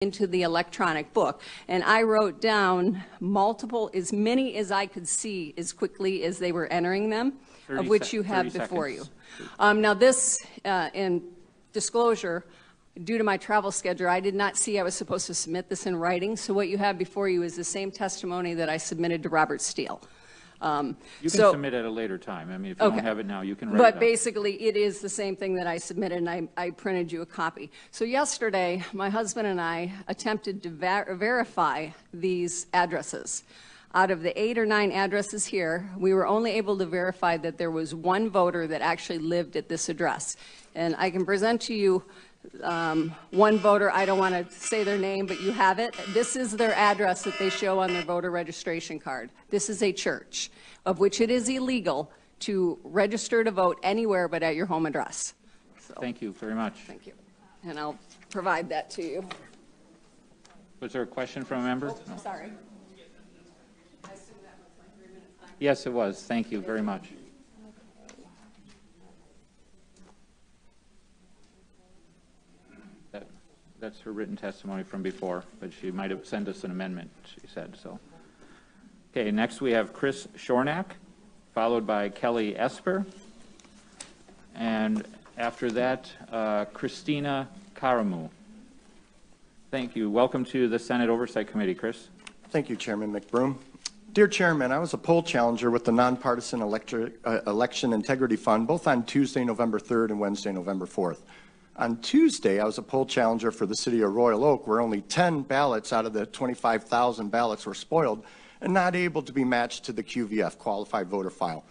into the electronic book, and I wrote down as many as I could see as quickly as they were entering them, of which you have before you. Now this, in disclosure, due to my travel schedule, I did not see I was supposed to submit this in writing, so what you have before you is the same testimony that I submitted to Robert Steele. You can submit at a later time. I mean, if you don't have it now, you can write it But basically, it is the same thing that I submitted, and I printed you a copy. So yesterday, my husband and I attempted to verify these addresses. Out of the 8 or 9 addresses here, we were only able to verify that there was one voter that actually lived at this address. And I can present to you one voter. I don't want to say their name, but you have it. This is their address that they show on their voter registration card. This is a church, of which it is illegal to register to vote anywhere but at your home address. So, thank you very much. Thank you. And I'll provide that to you. Was there a question from a member? Oh, no. Sorry. Yes, it was. Thank you very much. That's her written testimony from before, but she might have sent us an amendment, she said so. Okay, next we have Chris Shornack, followed by Kelly Esper, and after that, Christina Karamu. Thank you. Welcome to the Senate Oversight Committee, Chris. Thank you, Chairman McBroom. Dear Chairman, I was a poll challenger with the Nonpartisan Election Integrity Fund, both on Tuesday, November 3rd and Wednesday, November 4th. On Tuesday, I was a poll challenger for the city of Royal Oak, where only 10 ballots out of the 25,000 ballots were spoiled and not able to be matched to the QVF, qualified voter file.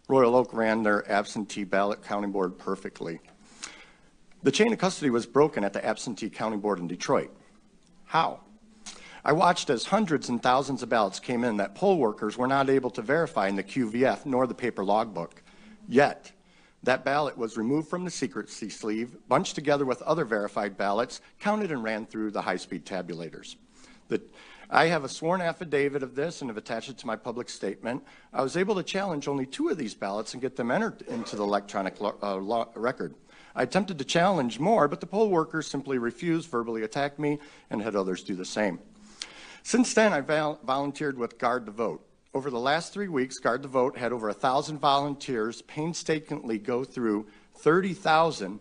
Royal Oak ran their absentee ballot counting board perfectly. The chain of custody was broken at the absentee counting board in Detroit. How? I watched as hundreds and thousands of ballots came in that poll workers were not able to verify in the QVF nor the paper logbook. Yet, that ballot was removed from the secrecy sleeve, bunched together with other verified ballots, counted and ran through the high-speed tabulators. I have a sworn affidavit of this and have attached it to my public statement. I was able to challenge only 2 of these ballots and get them entered into the electronic record. I attempted to challenge more, but the poll workers simply refused, verbally attacked me, and had others do the same. Since then, I volunteered with Guard the Vote. Over the last 3 weeks, Guard the Vote had over 1,000 volunteers painstakingly go through 30,000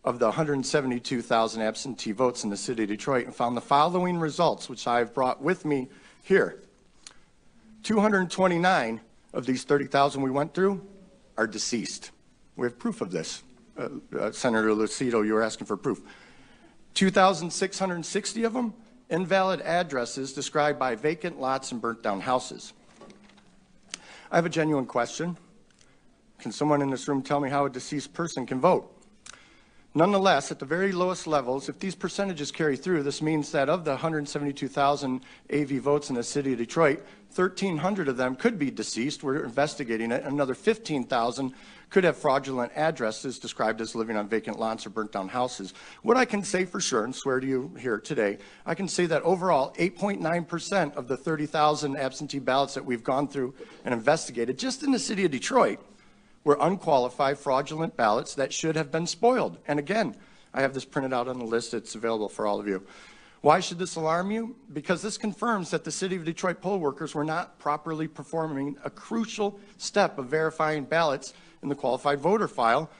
of the 172,000 absentee votes in the city of Detroit and found the following results, which I have brought with me here. 229 of these 30,000 we went through are deceased. We have proof of this. Senator Lucido, you were asking for proof. 2,660 of them, invalid addresses described by vacant lots and burnt down houses. I have a genuine question. Can someone in this room tell me how a deceased person can vote? Nonetheless, at the very lowest levels, if these percentages carry through, this means that of the 172,000 AV votes in the city of Detroit, 1,300 of them could be deceased. We're investigating it. Another 15,000 could have fraudulent addresses described as living on vacant lots or burnt down houses. What I can say for sure, and swear to you here today, I can say that overall 8.9% of the 30,000 absentee ballots that we've gone through and investigated just in the city of Detroit were unqualified fraudulent ballots that should have been spoiled. And again, I have this printed out on the list. It's available for all of you. Why should this alarm you? Because this confirms that the city of Detroit poll workers were not properly performing a crucial step of verifying ballots in the qualified voter file,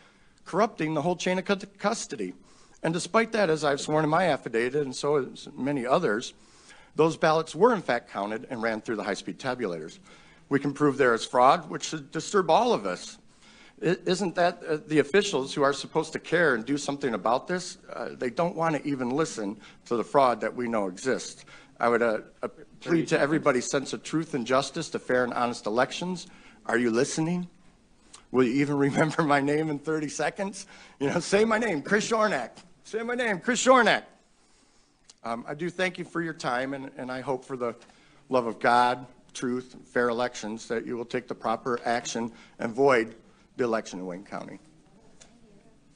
corrupting the whole chain of custody. And despite that, as I've sworn in my affidavit, and so has many others, those ballots were in fact counted and ran through the high-speed tabulators. We can prove there is fraud, which should disturb all of us. Isn't that the officials who are supposed to care and do something about this? They don't want to even listen to the fraud that we know exists. I would plead to everybody's sense of truth and justice to fair and honest elections. Are you listening? Will you even remember my name in 30 seconds? You know, say my name, Chris Shornack. Say my name, Chris Shornack. I do thank you for your time, and I hope for the love of God, truth, and fair elections that you will take the proper action and void the election in Wayne County.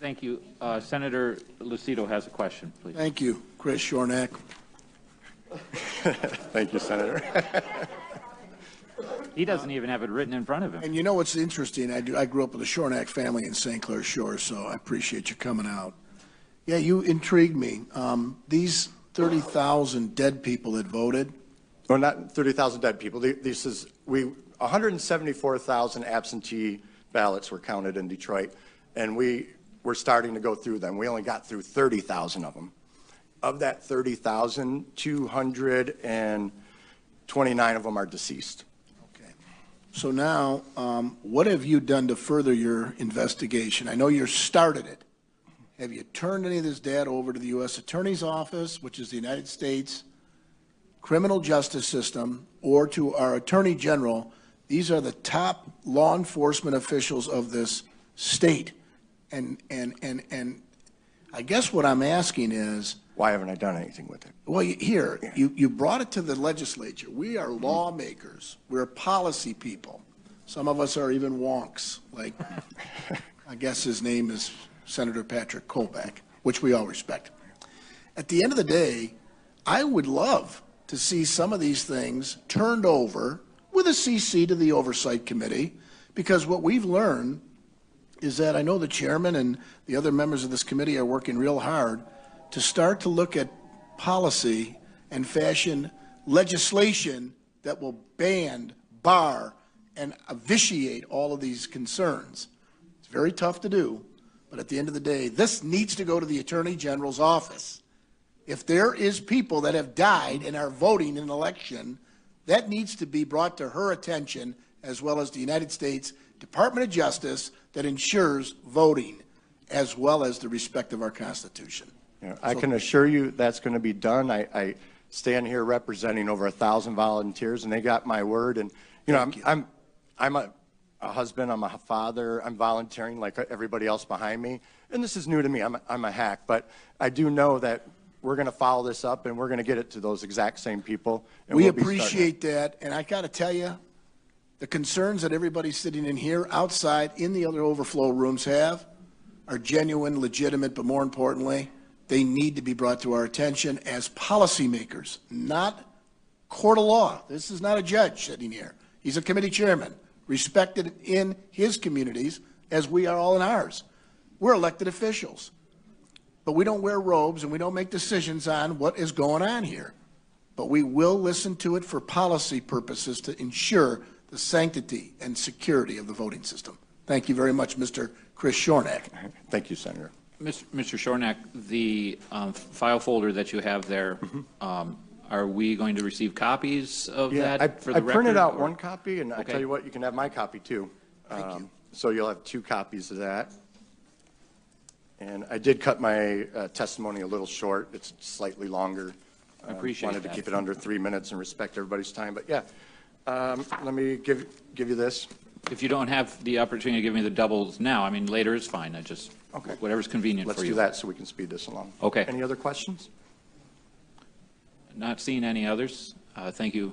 Thank you. Senator Lucido has a question, please. Thank you, Chris Shornack. Thank you, Senator. He doesn't even have it written in front of him. And you know what's interesting? I grew up with a Shornack family in St. Clair Shores, so I appreciate you coming out. Yeah, you intrigued me. These 30,000 dead people that voted. Well, not 30,000 dead people. This is, 174,000 absentee ballots were counted in Detroit, and we're starting to go through them. We only got through 30,000 of them. Of that 30,000, 229 of them are deceased. Okay. So now, what have you done to further your investigation? I know you started it. Have you turned any of this data over to the U.S. Attorney's Office, which is the United States criminal justice system, or to our Attorney General? These are the top law enforcement officials of this state. And I guess what I'm asking is, Why haven't I done anything with it? well, you brought it to the legislature. We are lawmakers. We're policy people. Some of us are even wonks, like I guess his name is Senator Patrick Kolbeck, which we all respect. At the end of the day, I would love to see some of these things turned over with a CC to the Oversight Committee, because what we've learned is that I know the chairman and the other members of this committee are working real hard to start to look at policy and fashion legislation that will ban, bar, and vitiate all of these concerns. It's very tough to do, but at the end of the day, this needs to go to the Attorney General's office. If there is people that have died and are voting in an election, that needs to be brought to her attention, as well as the United States Department of Justice, that ensures voting as well as the respect of our Constitution. Yeah, I can assure you that's going to be done. I stand here representing over 1,000 volunteers, and they got my word. And I'm a husband, I'm a father, I'm volunteering like everybody else behind me. And this is new to me. I'm a hack, but I do know that we're going to follow this up, and we're going to get it to those exact same people. And we appreciate that, and I got to tell you, the concerns that everybody sitting in here, outside, in the other overflow rooms have are genuine, legitimate, but more importantly, they need to be brought to our attention as policymakers, not court of law. This is not a judge sitting here. He's a committee chairman, respected in his communities as we are all in ours. We're elected officials, but we don't wear robes and we don't make decisions on what is going on here. But we will listen to it for policy purposes to ensure the sanctity and security of the voting system. Thank you very much, Mr. Chris Shornack. Thank you, Senator. Mr. Shornack, the file folder that you have there, are we going to receive copies of that for the record? I printed out one copy, and Okay. I tell you what, you can have my copy too. Thank you. So you'll have 2 copies of that. And I did cut my testimony a little short. It's slightly longer. I appreciate Wanted that. to keep it under 3 minutes and respect everybody's time. But yeah, let me give you this. If you don't have the opportunity to give me the doubles now, I mean, later is fine. I just, Okay. whatever's convenient Let's for you. do that so we can speed this along. Okay. Any other questions? Not seeing any others. Thank you,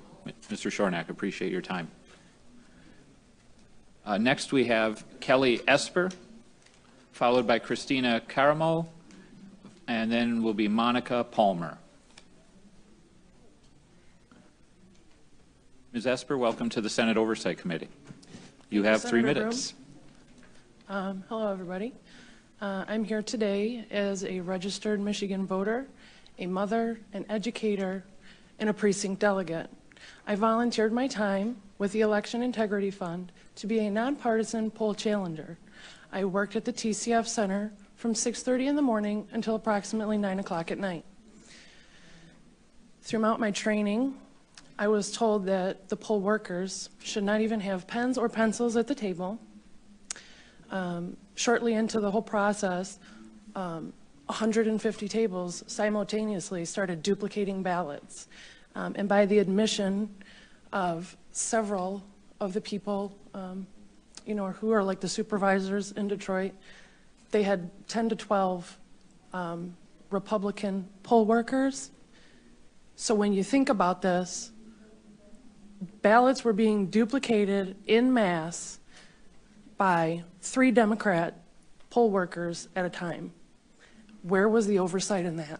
Mr. Shornack. Appreciate your time. Next, we have Kelly Esper, followed by Christina Caramo, and then will be Monica Palmer. Ms. Esper, welcome to the Senate Oversight Committee. You have 3 Senator minutes. Hello, everybody. I'm here today as a registered Michigan voter, a mother, an educator, and a precinct delegate. I volunteered my time with the Election Integrity Fund to be a nonpartisan poll challenger. I worked at the TCF Center from 6:30 in the morning until approximately 9 o'clock at night. Throughout my training, I was told that the poll workers should not even have pens or pencils at the table. Shortly into the whole process, 150 tables simultaneously started duplicating ballots. And by the admission of several of the people, who are like the supervisors in Detroit, they had 10 to 12 Republican poll workers. So when you think about this, ballots were being duplicated en masse by 3 Democrat poll workers at a time. Where was the oversight in that?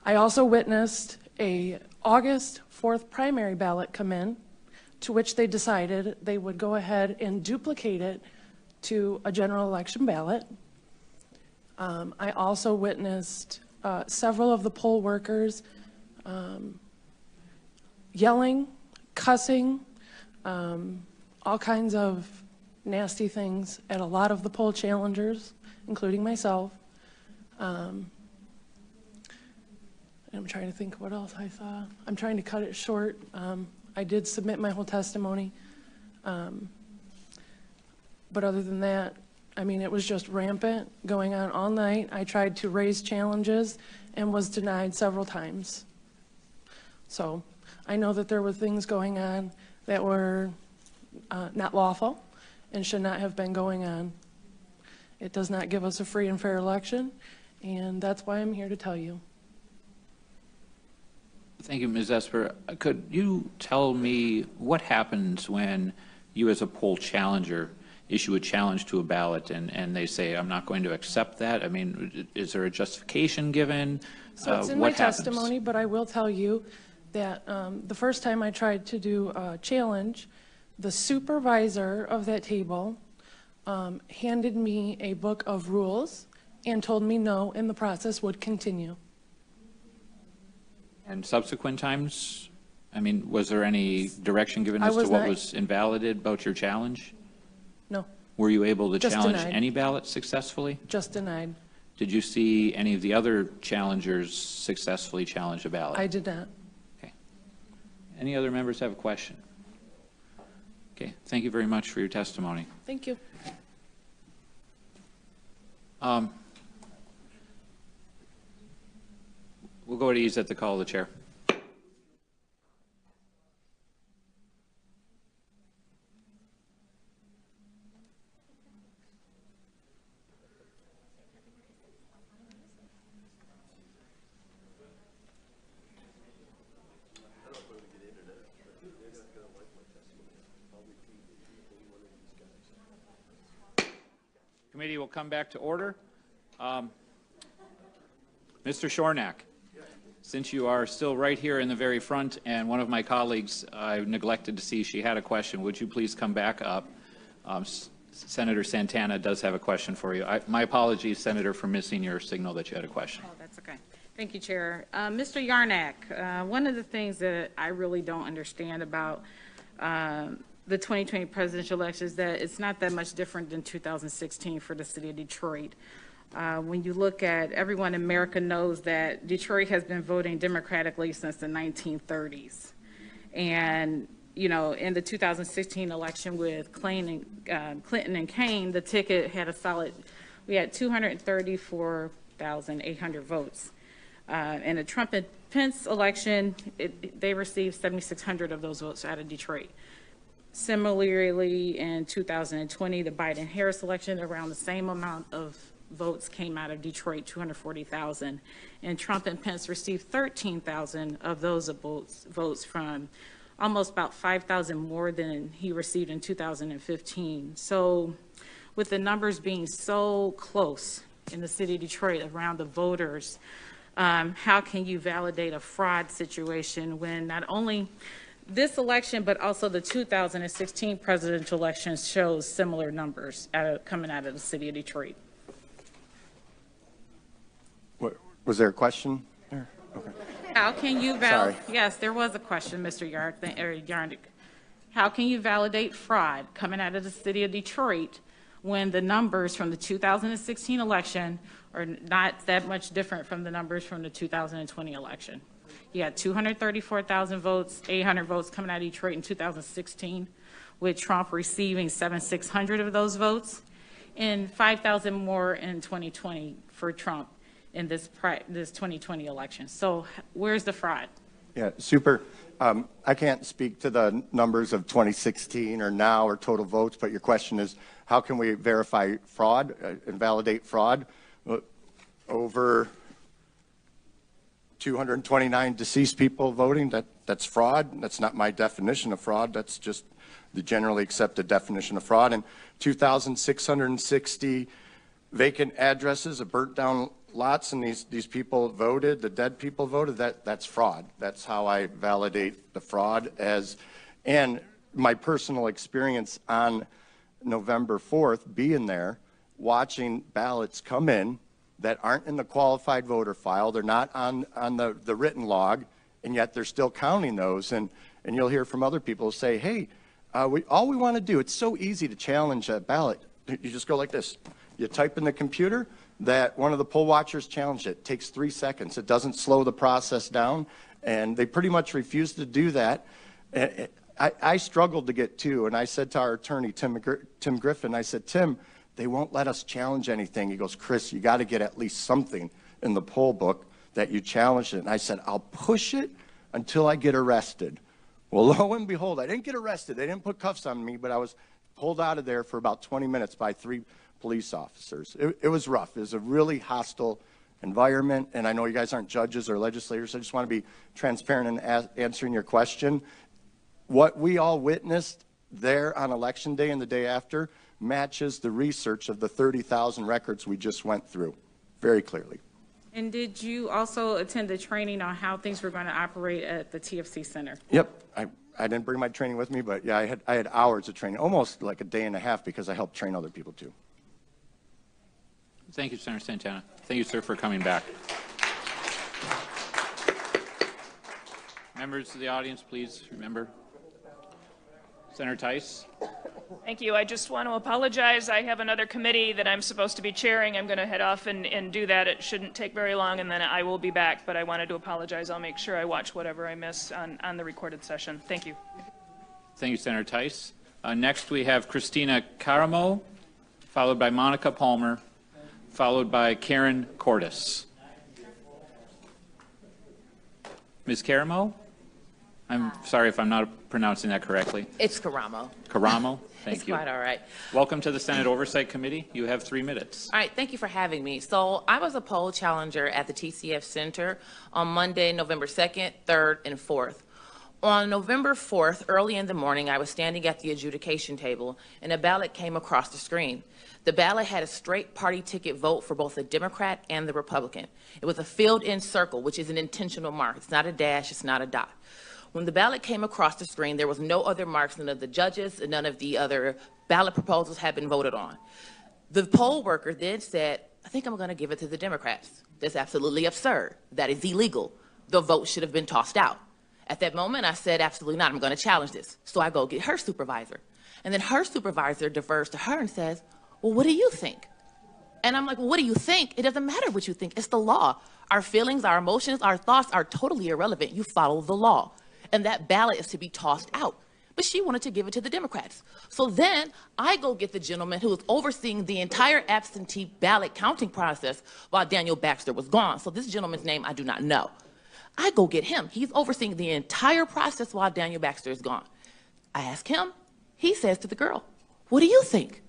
I also witnessed a August 4th primary ballot come in, to which they decided they would go ahead and duplicate it to a general election ballot. I also witnessed several of the poll workers yelling, cussing, all kinds of nasty things at a lot of the poll challengers, including myself. I'm trying to think what else I saw. I'm trying to cut it short. I did submit my whole testimony. But other than that, I mean, it was just rampant, going on all night. I tried to raise challenges and was denied several times. So I know that there were things going on that were not lawful and should not have been going on. It does not give us a free and fair election, and that's why I'm here to tell you. Thank you, Ms. Esper. Could you tell me what happens when you as a poll challenger issue a challenge to a ballot and they say, I'm not going to accept that? I mean, is there a justification given? So it's in my testimony, but I will tell you that the first time I tried to do a challenge, the supervisor of that table handed me a book of rules and told me no, and the process would continue. And subsequent times, I mean, was there any direction given as to what was invalidated about your challenge? No. Were you able to Just challenge denied. any ballot successfully? Just denied. Did you see any of the other challengers successfully challenge a ballot? I did not. Okay. Any other members have a question? Okay, thank you very much for your testimony. Thank you. We'll go to ease at the call of the chair. Committee will come back to order. Mr. Shornack, since you are still right here in the very front, and one of my colleagues, I neglected to see she had a question, would you please come back up? Senator Santana does have a question for you. My apologies, Senator, for missing your signal that you had a question. Oh, that's okay. Thank you, Chair. Mr. Yarnack, one of the things that I really don't understand about the 2020 presidential election is that it's not that much different than 2016 for the city of Detroit. When you look at, everyone in America knows that Detroit has been voting democratically since the 1930s. And, you know, in the 2016 election with Clinton and Kane, the ticket had a solid, we had 234,800 votes. In the Trump and Pence election, they received 7,600 of those votes out of Detroit. Similarly, in 2020, the Biden-Harris election, around the same amount of votes came out of Detroit, 240,000. And Trump and Pence received 13,000 of those votes from almost about 5,000 more than he received in 2015. So with the numbers being so close in the city of Detroit around the voters, how can you validate a fraud situation when not only this election, but also the 2016 presidential election shows similar numbers coming out of the city of Detroit? Was there a question there? Okay. How can you validate? Yes, there was a question, Mr. Yarnick. How can you validate fraud coming out of the city of Detroit when the numbers from the 2016 election are not that much different from the numbers from the 2020 election? You had 234,000 votes, 800 votes coming out of Detroit in 2016, with Trump receiving 7,600 of those votes, and 5,000 more in 2020 for Trump in this 2020 election. So where's the fraud? Yeah, super. I can't speak to the numbers of 2016 or now or total votes, but your question is, how can we verify fraud and validate fraud? Over 229 deceased people voting, that's fraud. That's not my definition of fraud. That's just the generally accepted definition of fraud. And 2,660 vacant addresses of burnt down lots, and these people voted, the dead people voted, that's fraud. That's how I validate the fraud and my personal experience on November 4th, being there, watching ballots come in that aren't in the qualified voter file. They're not on the written log, and yet they're still counting those. And you'll hear from other people say, hey, all we want to do, it's so easy to challenge a ballot. You just go like this. You type in the computer that one of the poll watchers challenged it. It takes 3 seconds. It doesn't slow the process down, and they pretty much refuse to do that. I struggled to get to, and I said to our attorney, Tim Griffin, I said, Tim, they won't let us challenge anything. He goes, Chris, you got to get at least something in the poll book that you challenged it. And I said, I'll push it until I get arrested. Well, lo and behold, I didn't get arrested. They didn't put cuffs on me, but I was pulled out of there for about 20 minutes by 3 police officers. It was rough. It was a really hostile environment, and I know you guys aren't judges or legislators. I just want to be transparent in answering your question. What we all witnessed there on Election Day and the day after matches the research of the 30,000 records we just went through very clearly. And did you also attend the training on how things were going to operate at the TFC Center? Yep. I didn't bring my training with me, but yeah, I had hours of training, almost like a day and a half, because I helped train other people too. Thank you, Senator Santana. Thank you, sir, for coming back. Members of the audience, please remember. Senator Tice. Thank you. I just want to apologize. I have another committee that I'm supposed to be chairing. I'm going to head off and do that. It shouldn't take very long, and then I will be back. But I wanted to apologize. I'll make sure I watch whatever I miss on the recorded session. Thank you. Thank you, Senator Tice. Next, we have Christina Caramo, followed by Monica Palmer, followed by Karen Cordes. Ms. Caramo? I'm sorry if I'm not pronouncing that correctly. It's Caramo. Caramo, thank It's you. quite all right. Welcome to the Senate Oversight Committee. You have 3 minutes. All right, thank you for having me. So I was a poll challenger at the TCF Center on Monday, November 2nd, 3rd, and 4th. On November 4th, early in the morning, I was standing at the adjudication table, and a ballot came across the screen. The ballot had a straight party ticket vote for both the Democrat and the Republican. It was a filled-in circle, which is an intentional mark. It's not a dash, it's not a dot. When the ballot came across the screen, there was no other marks. None of the judges and none of the other ballot proposals had been voted on. The poll worker then said, I think I'm going to give it to the Democrats. That's absolutely absurd. That is illegal. The vote should have been tossed out. At that moment, I said, absolutely not. I'm going to challenge this. So I go get her supervisor. And then her supervisor defers to her and says, well, what do you think? And I'm like, well, what do you think? It doesn't matter what you think. It's the law. Our feelings, our emotions, our thoughts are totally irrelevant. You follow the law. And that ballot is to be tossed out. But she wanted to give it to the Democrats. So then I go get the gentleman who was overseeing the entire absentee ballot counting process while Daniel Baxter was gone. So this gentleman's name I do not know. I go get him. He's overseeing the entire process while Daniel Baxter is gone. I ask him. He says to the girl, what do you think?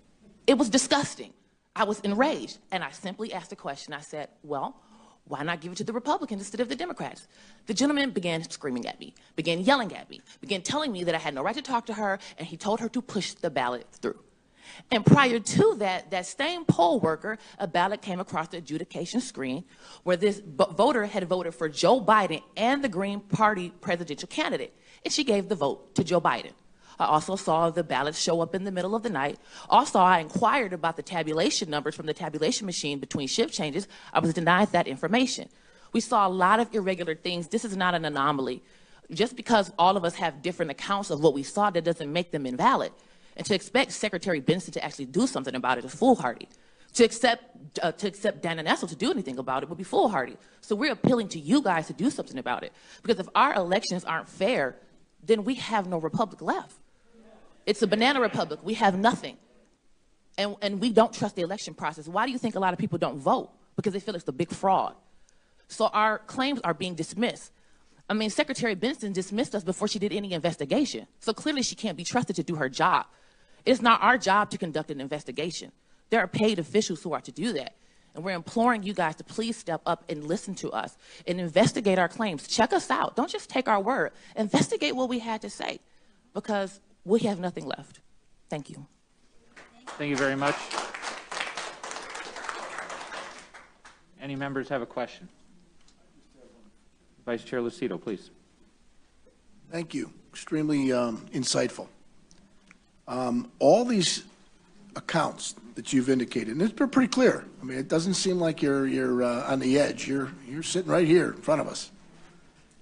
It was disgusting. I was enraged. And I simply asked a question. I said, well, why not give it to the Republicans instead of the Democrats? The gentleman began screaming at me, began yelling at me, began telling me that I had no right to talk to her, and he told her to push the ballot through. And prior to that, that same poll worker, a ballot came across the adjudication screen where this voter had voted for Joe Biden and the Green Party presidential candidate, and she gave the vote to Joe Biden. I also saw the ballots show up in the middle of the night. Also, I inquired about the tabulation numbers from the tabulation machine between shift changes. I was denied that information. We saw a lot of irregular things. This is not an anomaly. Just because all of us have different accounts of what we saw, that doesn't make them invalid. And to expect Secretary Benson to actually do something about it is foolhardy. To accept Dan and Essel to do anything about it would be foolhardy. So we're appealing to you guys to do something about it. Because if our elections aren't fair, then we have no republic left. It's a banana republic. We have nothing. And we don't trust the election process. Why do you think a lot of people don't vote? Because they feel it's a big fraud. So our claims are being dismissed. I mean, Secretary Benson dismissed us before she did any investigation. So clearly she can't be trusted to do her job. It's not our job to conduct an investigation. There are paid officials who are to do that. And we're imploring you guys to please step up and listen to us and investigate our claims. Check us out. Don't just take our word. Investigate what we had to say, because we have nothing left. Thank you. Thank you very much. Any members have a question? Vice Chair Lucido, please. Thank you. Extremely insightful. All these accounts that you've indicated, and it's been pretty clear. I mean, it doesn't seem like you're on the edge. You're sitting right here in front of us.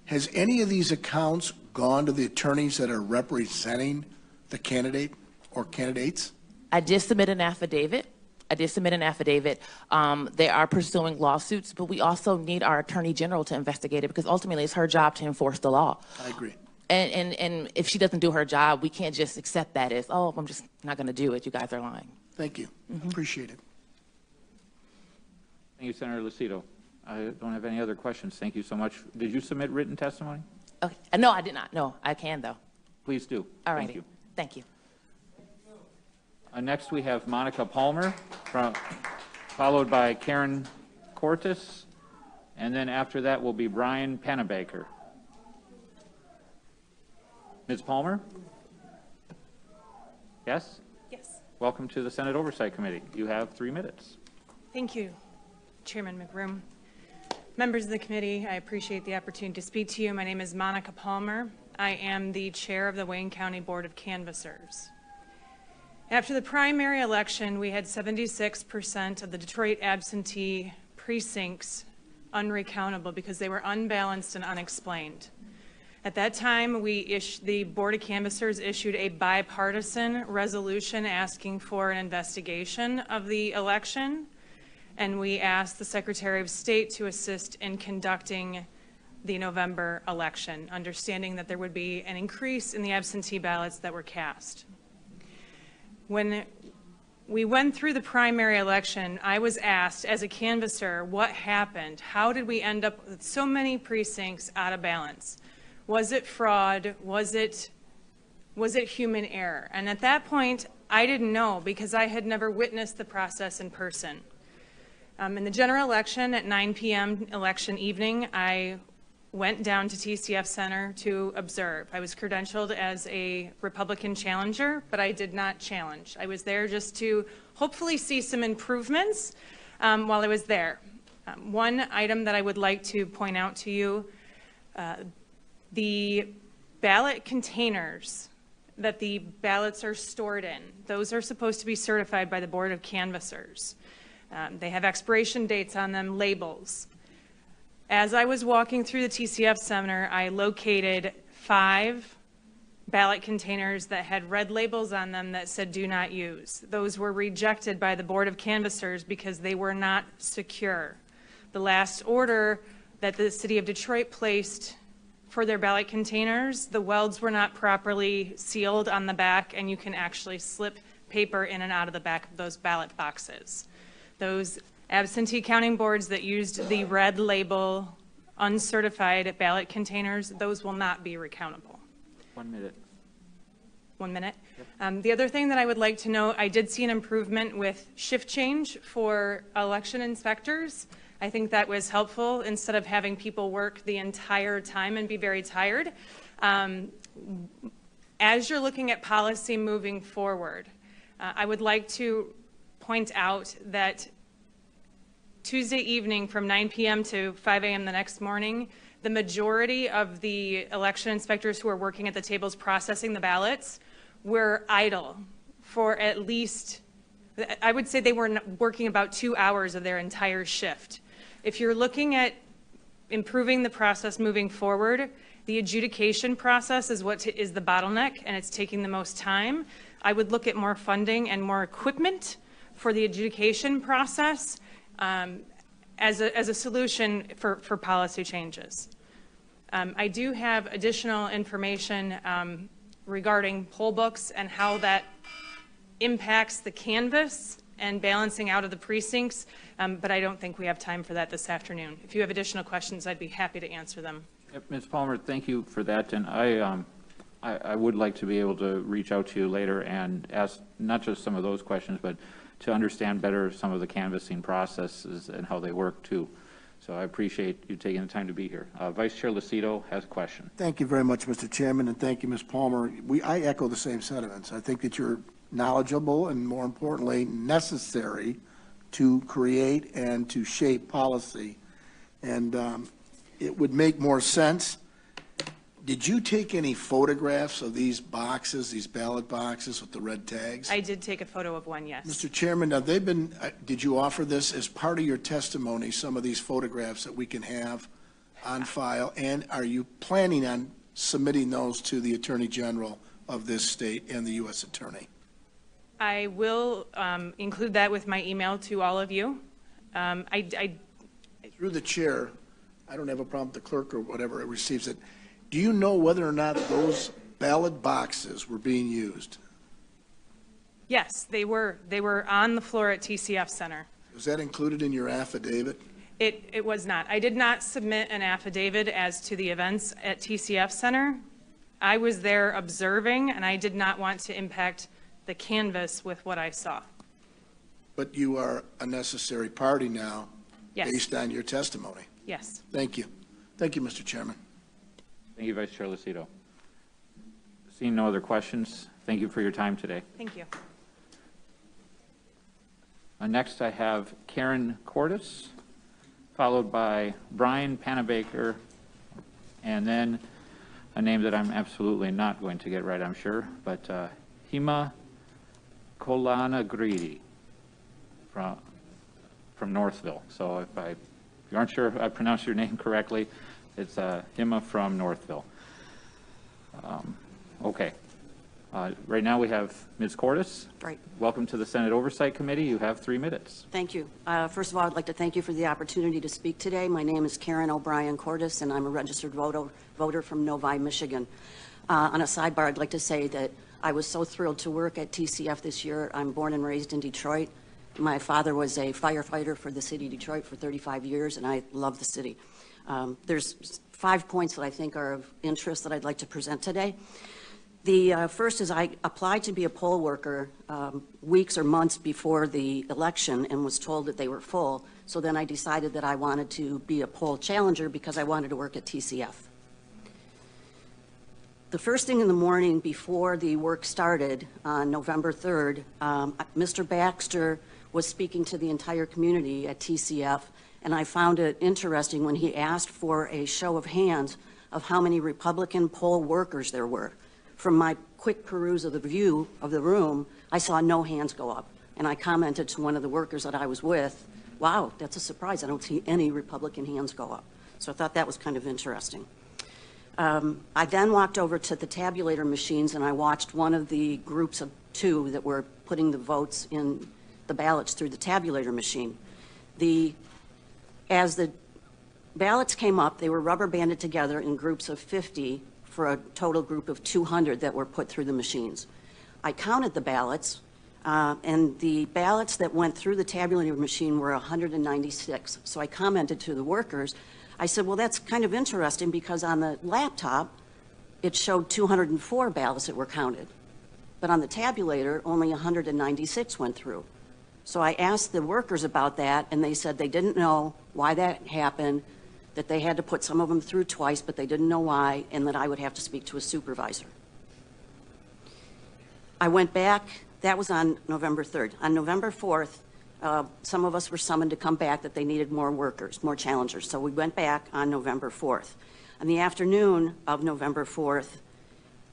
Has any of these accounts gone to the attorneys that are representing the candidate or candidates? I did submit an affidavit. They are pursuing lawsuits, but we also need our Attorney General to investigate it because ultimately it's her job to enforce the law. I agree. And if she doesn't do her job, we can't just accept that as, oh, I'm just not going to do it. You guys are lying. Thank you. Appreciate it. Thank you, Senator Lucido. I don't have any other questions. Thank you so much. Did you submit written testimony? Okay. No, I did not. No, I can, though. Please do. All Thank righty. you. Thank you. Next, we have Monica Palmer, followed by Karen Cortis, and then after that will be Brian Pennebaker. Ms. Palmer? Yes? Yes. Welcome to the Senate Oversight Committee. You have 3 minutes. Thank you, Chairman McBroom. Members of the committee, I appreciate the opportunity to speak to you. My name is Monica Palmer. I am the chair of the Wayne County Board of Canvassers. After the primary election, we had 76% of the Detroit absentee precincts unrecountable because they were unbalanced and unexplained. At that time, the Board of Canvassers issued a bipartisan resolution asking for an investigation of the election, and we asked the Secretary of State to assist in conducting the November election, understanding that there would be an increase in the absentee ballots that were cast. When we went through the primary election, I was asked as a canvasser, what happened? How did we end up with so many precincts out of balance? Was it fraud? Was it human error? And at that point, I didn't know because I had never witnessed the process in person. In the general election at 9 p.m. election evening, I went down to TCF Center to observe. I was credentialed as a Republican challenger, but I did not challenge. I was there just to hopefully see some improvements while I was there. One item that I would like to point out to you, the ballot containers that the ballots are stored in, those are supposed to be certified by the Board of Canvassers. They have expiration dates on them, labels. As I was walking through the TCF Center, I located 5 ballot containers that had red labels on them that said do not use. Those were rejected by the Board of Canvassers because they were not secure. The last order that the City of Detroit placed for their ballot containers, the welds were not properly sealed on the back, and you can actually slip paper in and out of the back of those ballot boxes. Those absentee counting boards that used the red label uncertified ballot containers, those will not be recountable. 1 minute. 1 minute. The other thing that I would like to note, I did see an improvement with shift change for election inspectors. I think that was helpful instead of having people work the entire time and be very tired. As you're looking at policy moving forward, I would like to point out that Tuesday evening from 9 p.m. to 5 a.m. the next morning, the majority of the election inspectors who are working at the tables processing the ballots were idle for at least, I would say they were working about 2 hours of their entire shift. If you're looking at improving the process moving forward, the adjudication process is what is the bottleneck, and it's taking the most time. I would look at more funding and more equipment for the adjudication process as a solution for policy changes. I do have additional information regarding poll books and how that impacts the canvass and balancing out of the precincts, but I don't think we have time for that this afternoon. If you have additional questions, I'd be happy to answer them. Yep, Ms. Palmer, thank you for that, and I would like to be able to reach out to you later and ask not just some of those questions, but to understand better some of the canvassing processes and how they work too. So I appreciate you taking the time to be here. Vice Chair Lucido has a question. Thank you very much, Mr. Chairman, and thank you, Ms. Palmer. I echo the same sentiments. I think that you're knowledgeable and, more importantly, necessary to create and to shape policy. And it would make more sense Did you take any photographs of these boxes, these ballot boxes with the red tags? I did take a photo of one, yes. Mr. Chairman, now they've been, did you offer this as part of your testimony, some of these photographs that we can have on file? And are you planning on submitting those to the Attorney General of this state and the U.S. Attorney? I will include that with my email to all of you. Through the chair, I don't have a problem with the clerk or whatever receives it. Do you know whether or not those ballot boxes were being used? Yes, they were on the floor at TCF Center. Was that included in your affidavit? It was not. I did not submit an affidavit as to the events at TCF Center. I was there observing, and I did not want to impact the canvas with what I saw. But you are a necessary party now, Yes. based on your testimony. Yes. Thank you. Thank you, Mr. Chairman. Thank you, Vice Chair Lucido. Seeing no other questions, thank you for your time today. Thank you. Next, I have Karen Cordes, followed by Brian Panabaker, and then a name that I'm absolutely not going to get right, I'm sure, but Hima Kolanagridi from Northville. So if you aren't sure if I pronounced your name correctly, it's Hima from Northville. Okay. Right now we have Ms. Cordes. Right. Welcome to the Senate Oversight Committee. You have 3 minutes. Thank you. First of all, I'd like to thank you for the opportunity to speak today. My name is Karen O'Brien Cordes, and I'm a registered voter from Novi, Michigan. On a sidebar, I'd like to say that I was so thrilled to work at TCF this year. I'm born and raised in Detroit. My father was a firefighter for the city of Detroit for 35 years, and I love the city. There's 5 points that I think are of interest that I'd like to present today. The first is I applied to be a poll worker weeks or months before the election and was told that they were full. So then I decided that I wanted to be a poll challenger because I wanted to work at TCF. The first thing in the morning before the work started on November 3rd, Mr. Baxter was speaking to the entire community at TCF, and I found it interesting when he asked for a show of hands of how many Republican poll workers there were. From my quick peruse of the view of the room, I saw no hands go up. And I commented to one of the workers that I was with, wow, that's a surprise. I don't see any Republican hands go up. So I thought that was kind of interesting. I then walked over to the tabulator machines and I watched one of the groups of 2 that were putting the votes in the ballots through the tabulator machine. As the ballots came up, they were rubber banded together in groups of 50 for a total group of 200 that were put through the machines. I counted the ballots, and the ballots that went through the tabulator machine were 196. So I commented to the workers, I said, well, that's kind of interesting because on the laptop, it showed 204 ballots that were counted. But on the tabulator, only 196 went through. So I asked the workers about that, and they said they didn't know why that happened, that they had to put some of them through twice, but they didn't know why, and that I would have to speak to a supervisor. I went back, that was on November 3rd. On November 4th, some of us were summoned to come back that they needed more workers, more challengers. So we went back on November 4th. On the afternoon of November 4th,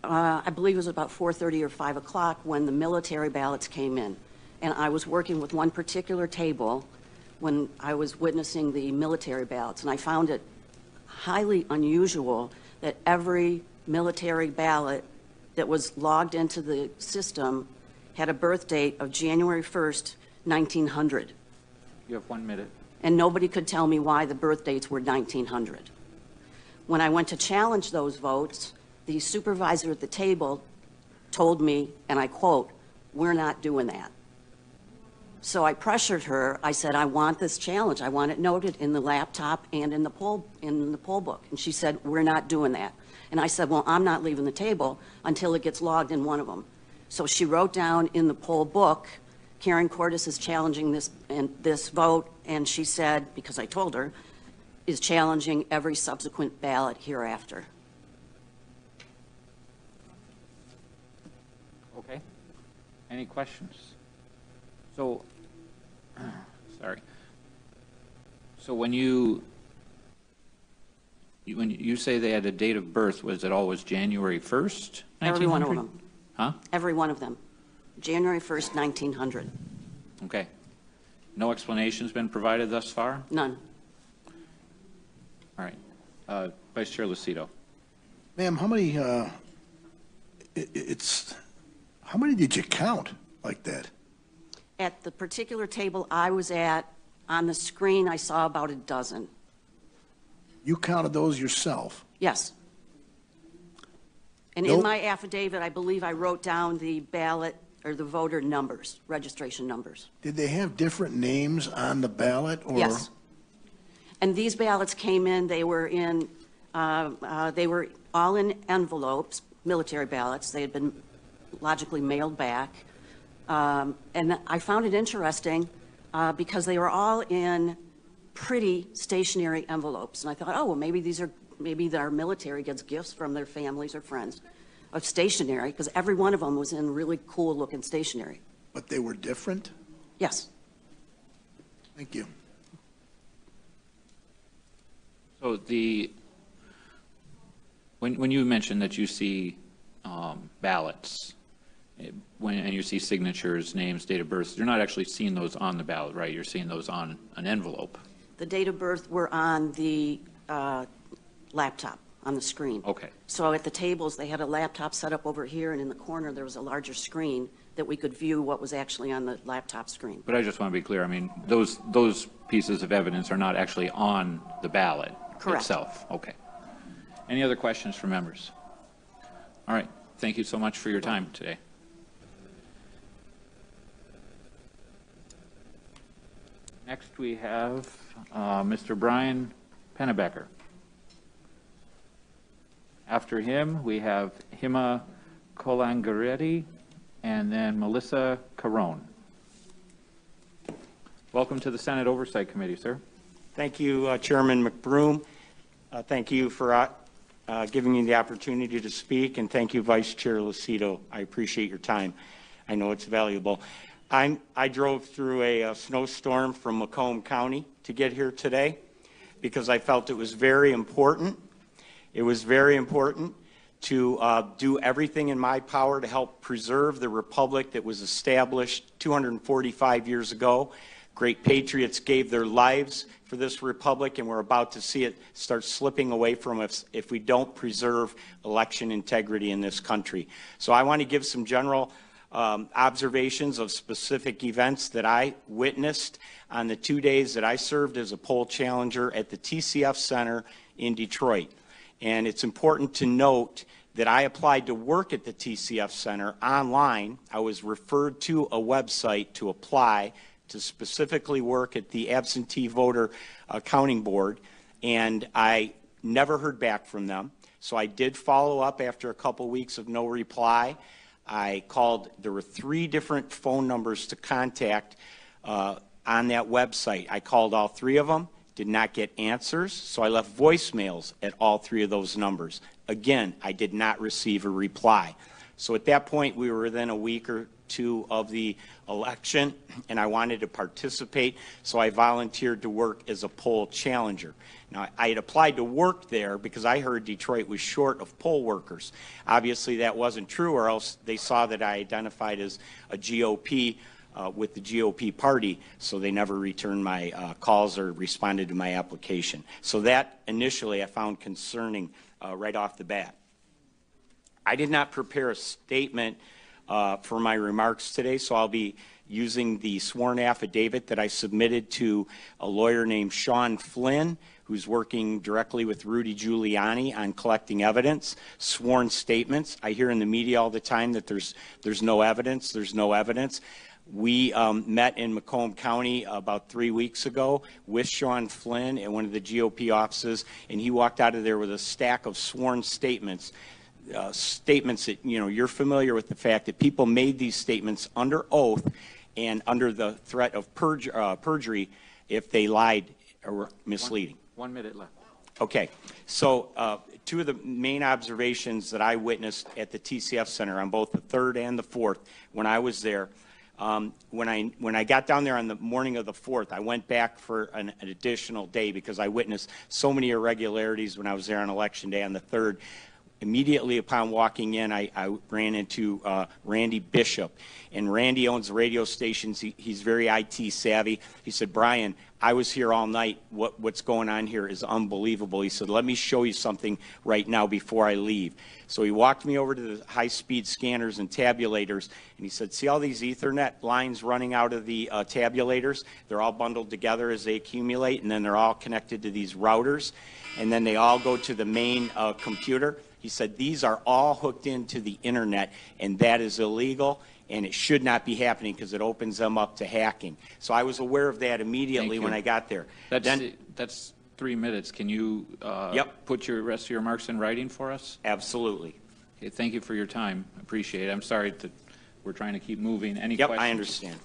I believe it was about 4:30 or 5 o'clock when the military ballots came in. And I was working with one particular table when I was witnessing the military ballots, and I found it highly unusual that every military ballot that was logged into the system had a birth date of January 1st, 1900. You have 1 minute. And nobody could tell me why the birth dates were 1900. When I went to challenge those votes, the supervisor at the table told me, and I quote, "We're not doing that." So I pressured her. I said, I want this challenge. I want it noted in the laptop and in the poll book. And she said, we're not doing that. And I said, well, I'm not leaving the table until it gets logged in one of them. So she wrote down in the poll book, Karen Cordes is challenging this vote, and she said, because I told her, is challenging every subsequent ballot hereafter. Okay. Any questions? So, sorry. So when you When you say they had a date of birth, was it always January 1st, 1900? Every one of them. Huh? Every one of them. January 1st, 1900. Okay. No explanation's been provided thus far? None. All right. Vice Chair Lucido. Ma'am, how many, how many did you count like that? At the particular table I was at, on the screen, I saw about a dozen. You counted those yourself? Yes. And in my affidavit, I believe I wrote down the ballot or the voter numbers, registration numbers. Did they have different names on the ballot, or? Yes. And these ballots came in, they were all in envelopes, military ballots. They had been logically mailed back. And I found it interesting because they were all in pretty stationary envelopes. And I thought, oh, well, maybe our military gets gifts from their families or friends of stationery, because every one of them was in really cool looking stationery. But they were different? Yes. Thank you. So when you mentioned that you see ballots, and you see signatures, names, date of birth, you're not actually seeing those on the ballot, right? You're seeing those on an envelope. The date of birth were on the laptop, on the screen. Okay. So at the tables, they had a laptop set up over here, and in the corner, there was a larger screen that we could view what was actually on the laptop screen. But I just want to be clear, I mean, those pieces of evidence are not actually on the ballot Correct. itself. Okay. Any other questions from members? All right. Thank you so much for your time today. Next, we have Mr. Brian Pennebecker. After him, we have Hima Kolangaretti and then Melissa Carone. Welcome to the Senate Oversight Committee, sir. Thank you, Chairman McBroom. Thank you for giving me the opportunity to speak, and thank you, Vice Chair Lucido. I appreciate your time. I know it's valuable. I drove through a snowstorm from Macomb County to get here today because I felt it was very important. It was very important to do everything in my power to help preserve the republic that was established 245 years ago. Great patriots gave their lives for this republic, and we're about to see it start slipping away from us if we don't preserve election integrity in this country. So I want to give some general observations of specific events that I witnessed on the 2 days that I served as a poll challenger at the TCF Center in Detroit. And it's important to note that I applied to work at the TCF Center online. I was referred to a website to apply to specifically work at the Absentee Voter Counting Board, and I never heard back from them. So I did follow up after a couple weeks of no reply. I called, there were 3 different phone numbers to contact on that website. I called all 3 of them, did not get answers, so I left voicemails at all 3 of those numbers. Again, I did not receive a reply. So at that point, we were within a week or 2 of the election, and I wanted to participate, so I volunteered to work as a poll challenger. Now, I had applied to work there because I heard Detroit was short of poll workers. Obviously, that wasn't true, or else they saw that I identified as a GOP with the GOP party, so they never returned my calls or responded to my application. So that initially I found concerning right off the bat. I did not prepare a statement for my remarks today, so I'll be using the sworn affidavit that I submitted to a lawyer named Sean Flynn, who's working directly with Rudy Giuliani on collecting evidence, sworn statements. I hear in the media all the time that there's no evidence, there's no evidence. We met in Macomb County about 3 weeks ago with Sean Flynn at one of the GOP offices, and he walked out of there with a stack of sworn statements. Statements that, you know, you're familiar with the fact that people made these statements under oath and under the threat of perjury if they lied or were misleading. 1 minute left. Okay, so 2 of the main observations that I witnessed at the TCF Center on both the 3rd and the 4th when I was there When I got down there on the morning of the 4th, I went back for an additional day because I witnessed so many irregularities when I was there on Election Day on the 3rd. Immediately upon walking in, I ran into Randy Bishop, and Randy owns the radio stations. He's very IT savvy. He said, Brian, I was here all night. What's going on here is unbelievable. He said, let me show you something right now before I leave. So he walked me over to the high-speed scanners and tabulators, and he said, see all these Ethernet lines running out of the tabulators? They're all bundled together as they accumulate, and then they're all connected to these routers, and then they all go to the main computer. He said, these are all hooked into the internet, and that is illegal, and it should not be happening because it opens them up to hacking. So I was aware of that immediately when I got there. That's 3 minutes. Can you put your rest of your remarks in writing for us? Absolutely. Okay, thank you for your time. Appreciate it. I'm sorry that we're trying to keep moving. Any questions? I understand.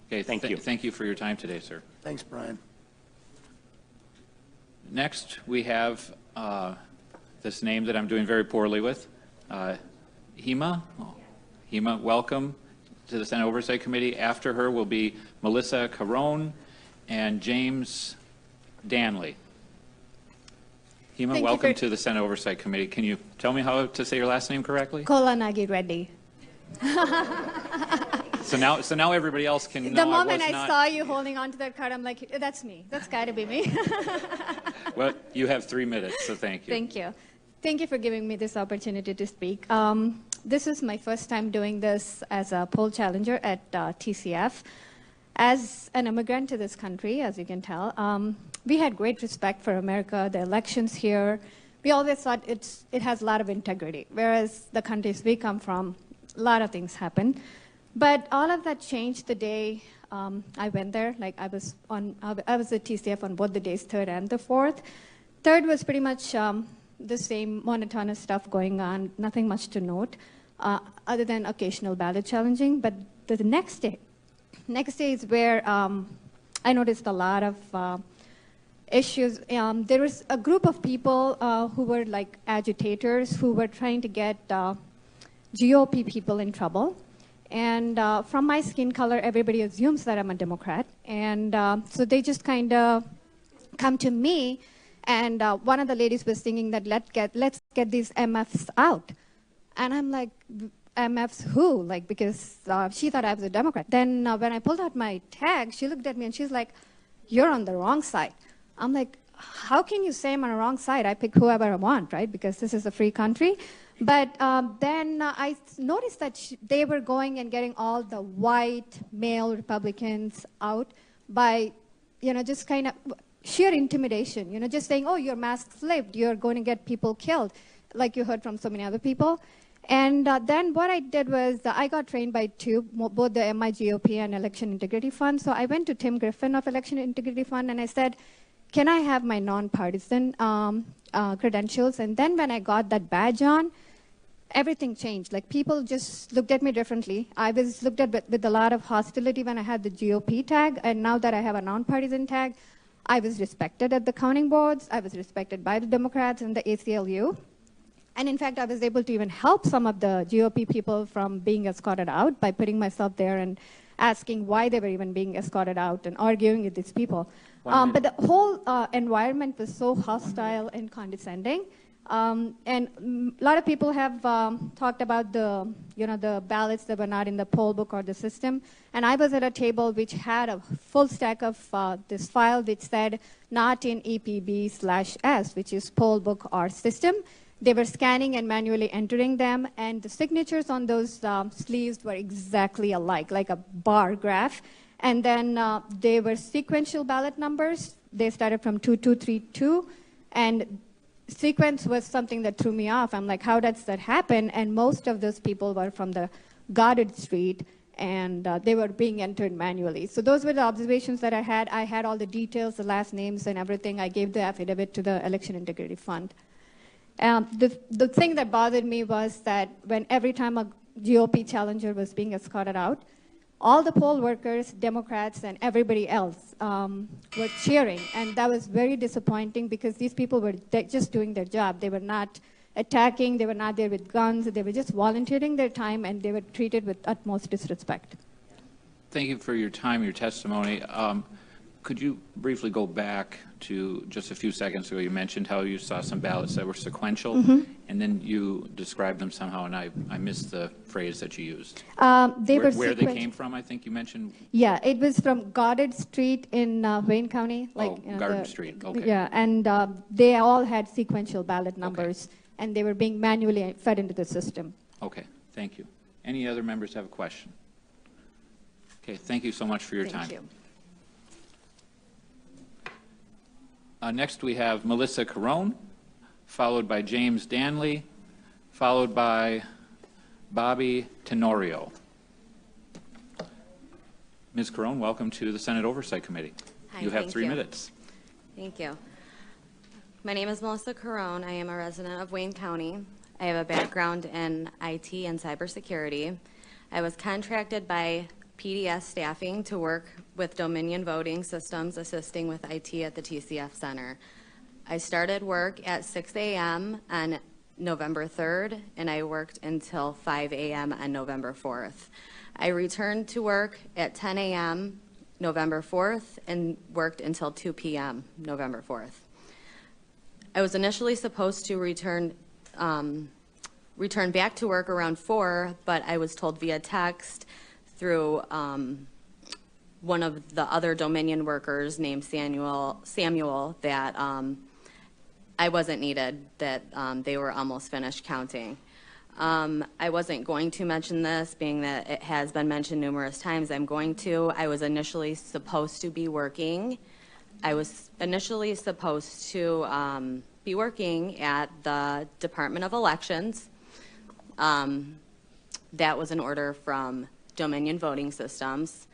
Okay, thank you. Thank you for your time today, sir. Thanks, Brian. Next, we have this name that I'm doing very poorly with, Hema. Oh, Hema, welcome to the Senate Oversight Committee. After her will be Melissa Carone and James Danley. Hema, welcome to the Senate Oversight Committee. Can you tell me how to say your last name correctly? Kolanagi Reddy. So now everybody else can know. The moment I saw you holding on to that card, I'm like, that's me. That's got to be me. Well, you have 3 minutes, so thank you. Thank you. Thank you for giving me this opportunity to speak. This is my first time doing this as a poll challenger at TCF. As an immigrant to this country, as you can tell, we had great respect for America, the elections here. We always thought it has a lot of integrity, whereas the countries we come from, a lot of things happen. But all of that changed the day I went there. Like I was at TCF on both the days, 3rd and the 4th. 3rd was pretty much the same monotonous stuff going on, nothing much to note, other than occasional ballot challenging. But the next day is where I noticed a lot of issues. There was a group of people who were like agitators who were trying to get GOP people in trouble. And from my skin color, everybody assumes that I'm a Democrat. And so they just kind of come to me. And one of the ladies was thinking that let's get these MFs out. And I'm like, MFs who? Like, because she thought I was a Democrat. Then when I pulled out my tag, she looked at me and she's like, you're on the wrong side. I'm like, how can you say I'm on the wrong side? I pick whoever I want, right? Because this is a free country. But then I noticed that they were going and getting all the white male Republicans out by, just kind of sheer intimidation, just saying, oh, your mask flipped, you're going to get people killed, like you heard from so many other people. And then what I did was I got trained by both the MIGOP and Election Integrity Fund. So I went to Tim Griffin of Election Integrity Fund and I said, can I have my nonpartisan credentials? And then when I got that badge on, everything changed. Like people just looked at me differently. I was looked at with a lot of hostility when I had the GOP tag. And now that I have a nonpartisan tag, I was respected at the counting boards. I was respected by the Democrats and the ACLU. And in fact, I was able to even help some of the GOP people from being escorted out by putting myself there and asking why they were even being escorted out and arguing with these people. But the whole environment was so hostile and condescending. And a lot of people have talked about the ballots that were not in the poll book or the system. And I was at a table which had a full stack of this file which said not in EPB/S, which is poll book or system. They were scanning and manually entering them, and the signatures on those sleeves were exactly alike, like a bar graph. And then they were sequential ballot numbers. They started from 2232, and sequence was something that threw me off. I'm like, how does that happen? And most of those people were from the guarded street, and they were being entered manually. So those were the observations that I had. I had all the details, the last names and everything. I gave the affidavit to the Election Integrity Fund. The thing that bothered me was that when every time a GOP challenger was being escorted out, all the poll workers, Democrats, and everybody else were cheering. And that was very disappointing because these people were just doing their job. They were not attacking. They were not there with guns. They were just volunteering their time, and they were treated with utmost disrespect. Thank you for your time, your testimony. Could you briefly go back to just a few seconds ago? You mentioned how you saw some ballots that were sequential, and then you described them somehow, and I missed the phrase that you used. Where they came from, I think you mentioned? Yeah, it was from Goddard Street in Wayne County. Garden Street, okay. Yeah, and they all had sequential ballot numbers, and they were being manually fed into the system. Okay, thank you. Any other members have a question? Okay, thank you so much for your time. Thank you. Next, we have Melissa Carone, followed by James Danley, followed by Bobby Tenorio. Ms. Carone, welcome to the Senate Oversight Committee. Hi, you have thank 3 you. minutes. Thank you. My name is Melissa Carone. I am a resident of Wayne County. I have a background in IT and cybersecurity. I was contracted by PDS staffing to work with Dominion Voting Systems, assisting with IT at the TCF Center. I started work at 6 a.m. on November 3rd, and I worked until 5 a.m. on November 4th. I returned to work at 10 a.m. November 4th and worked until 2 p.m. November 4th. I was initially supposed to return back to work around 4, but I was told via text through one of the other Dominion workers named Samuel that I wasn't needed, that they were almost finished counting. I wasn't going to mention this, being that it has been mentioned numerous times. I'm going to. I was initially supposed to be working. I was initially supposed to be working at the Department of Elections. That was an order from Dominion Voting Systems.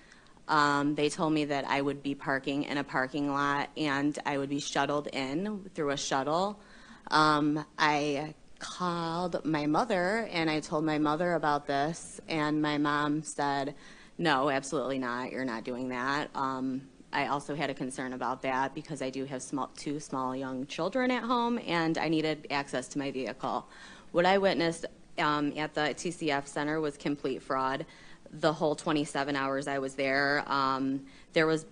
They told me that I would be parking in a parking lot and I would be shuttled in through a shuttle. I called my mother and I told my mother about this, and my mom said, no, absolutely not, you're not doing that. I also had a concern about that because I do have two small young children at home and I needed access to my vehicle. What I witnessed at the TCF Center was complete fraud. The whole 27 hours I was there, there was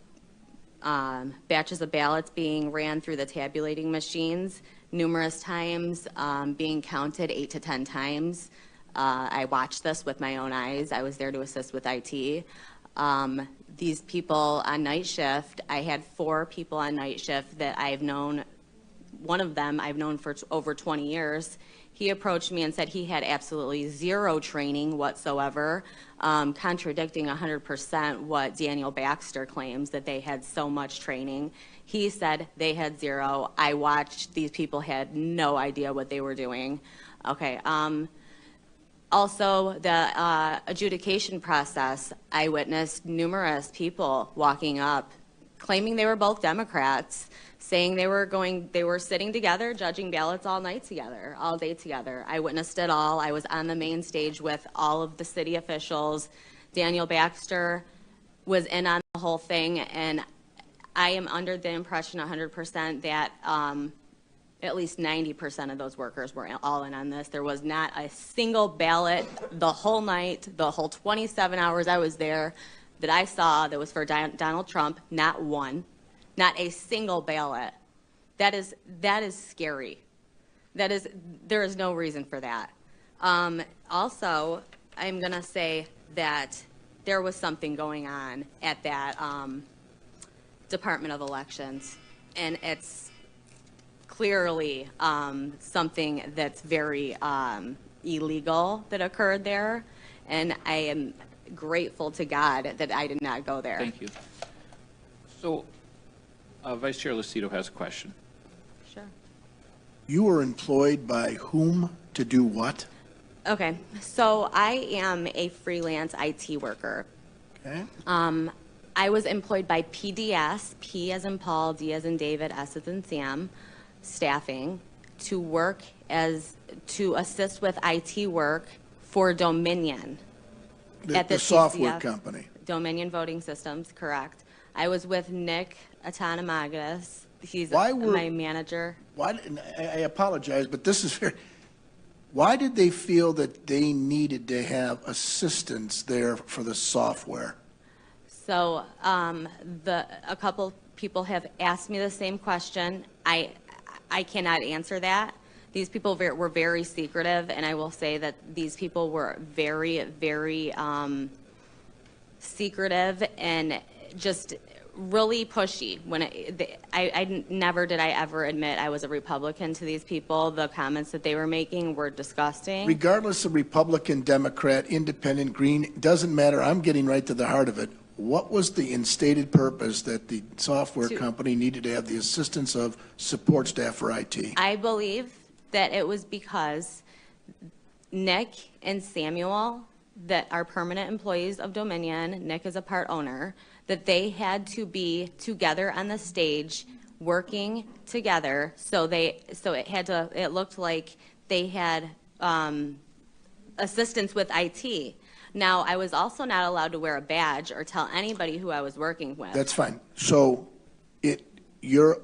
batches of ballots being ran through the tabulating machines numerous times, being counted 8 to 10 times. I watched this with my own eyes. I was there to assist with IT. These people on night shift, I had 4 people on night shift that I've known. One of them I've known for over 20 years. He approached me and said he had absolutely zero training whatsoever, contradicting 100% what Daniel Baxter claims, that they had so much training. He said they had zero. I watched. These people had no idea what they were doing. Okay. Also, the adjudication process, I witnessed numerous people walking up, claiming they were both Democrats, saying they were sitting together, judging ballots all night together, all day together. I witnessed it all. I was on the main stage with all of the city officials. Daniel Baxter was in on the whole thing, and I am under the impression 100% that at least 90% of those workers were all in on this. There was not a single ballot the whole night, the whole 27 hours I was there, that I saw that was for Donald Trump. Not one. Not a single ballot. That is scary. There is no reason for that. Also, I'm going to say that there was something going on at that Department of Elections, and it's clearly something that's very illegal that occurred there, and I am grateful to God that I did not go there. Thank you. So, Vice Chair Lucido has a question. Sure. You were employed by whom to do what? Okay, so I am a freelance IT worker. Okay. I was employed by PDS, P as in Paul, D as in David, S as in Sam, staffing, to assist with IT work for Dominion. At The software company. Dominion Voting Systems, correct. I was with Nick Atanamagas. He's my manager. I apologize, but this is very, Why did they feel that they needed to have assistance there for the software? So a couple people have asked me the same question. I cannot answer that. These people were very secretive, and I will say that these people were very, very secretive and just really pushy. Never did I ever admit I was a Republican to these people. The comments that they were making were disgusting. Regardless of Republican, Democrat, Independent, Green, doesn't matter. I'm getting right to the heart of it. What was the instated purpose that the software company needed to have the assistance of support staff for IT? I believe that it was because Nick and Samuel, that are permanent employees of Dominion, Nick is a part owner, that they had to be together on the stage working together. So it looked like they had assistance with IT. Now, I was also not allowed to wear a badge or tell anybody who I was working with. That's fine. So your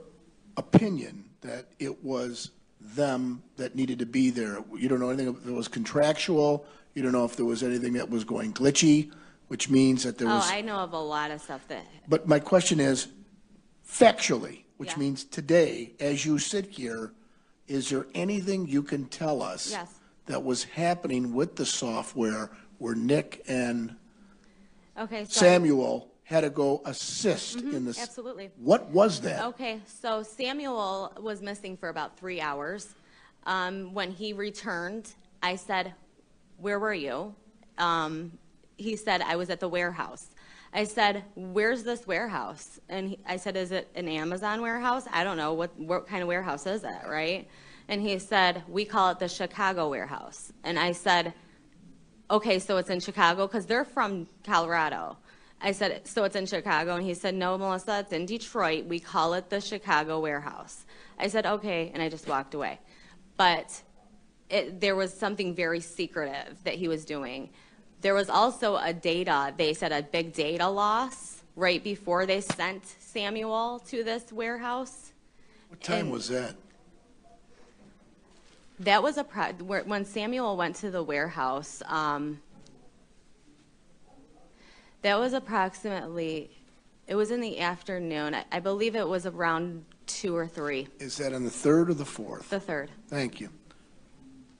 opinion that it was them that needed to be there, you don't know anything if it was contractual, you don't know if there was anything that was going glitchy, which means that there was... Oh, I know of a lot of stuff that... But my question is, factually, which Yeah. means today, as you sit here, is there anything you can tell us Yes. that was happening with the software where Nick and Okay, so Samuel had to go assist in this? absolutely. What was that? Okay, so Samuel was missing for about 3 hours. When he returned, I said, "Where were you?" He said, "I was at the warehouse." I said, "Where's this warehouse?" And I said, "Is it an Amazon warehouse? I don't know. What kind of warehouse is it, right?" And he said, "We call it the Chicago warehouse." And I said, "Okay, so it's in Chicago?" Because they're from Colorado. I said, "So it's in Chicago?" And he said, "No, Melissa, it's in Detroit. We call it the Chicago warehouse." I said, "Okay," and I just walked away. But there was something very secretive that he was doing. There was also they said a big data loss right before they sent Samuel to this warehouse. What time was that? That was when Samuel went to the warehouse. That was approximately, it was in the afternoon. I believe it was around 2 or 3. Is that on the 3rd or the 4th? The 3rd. Thank you.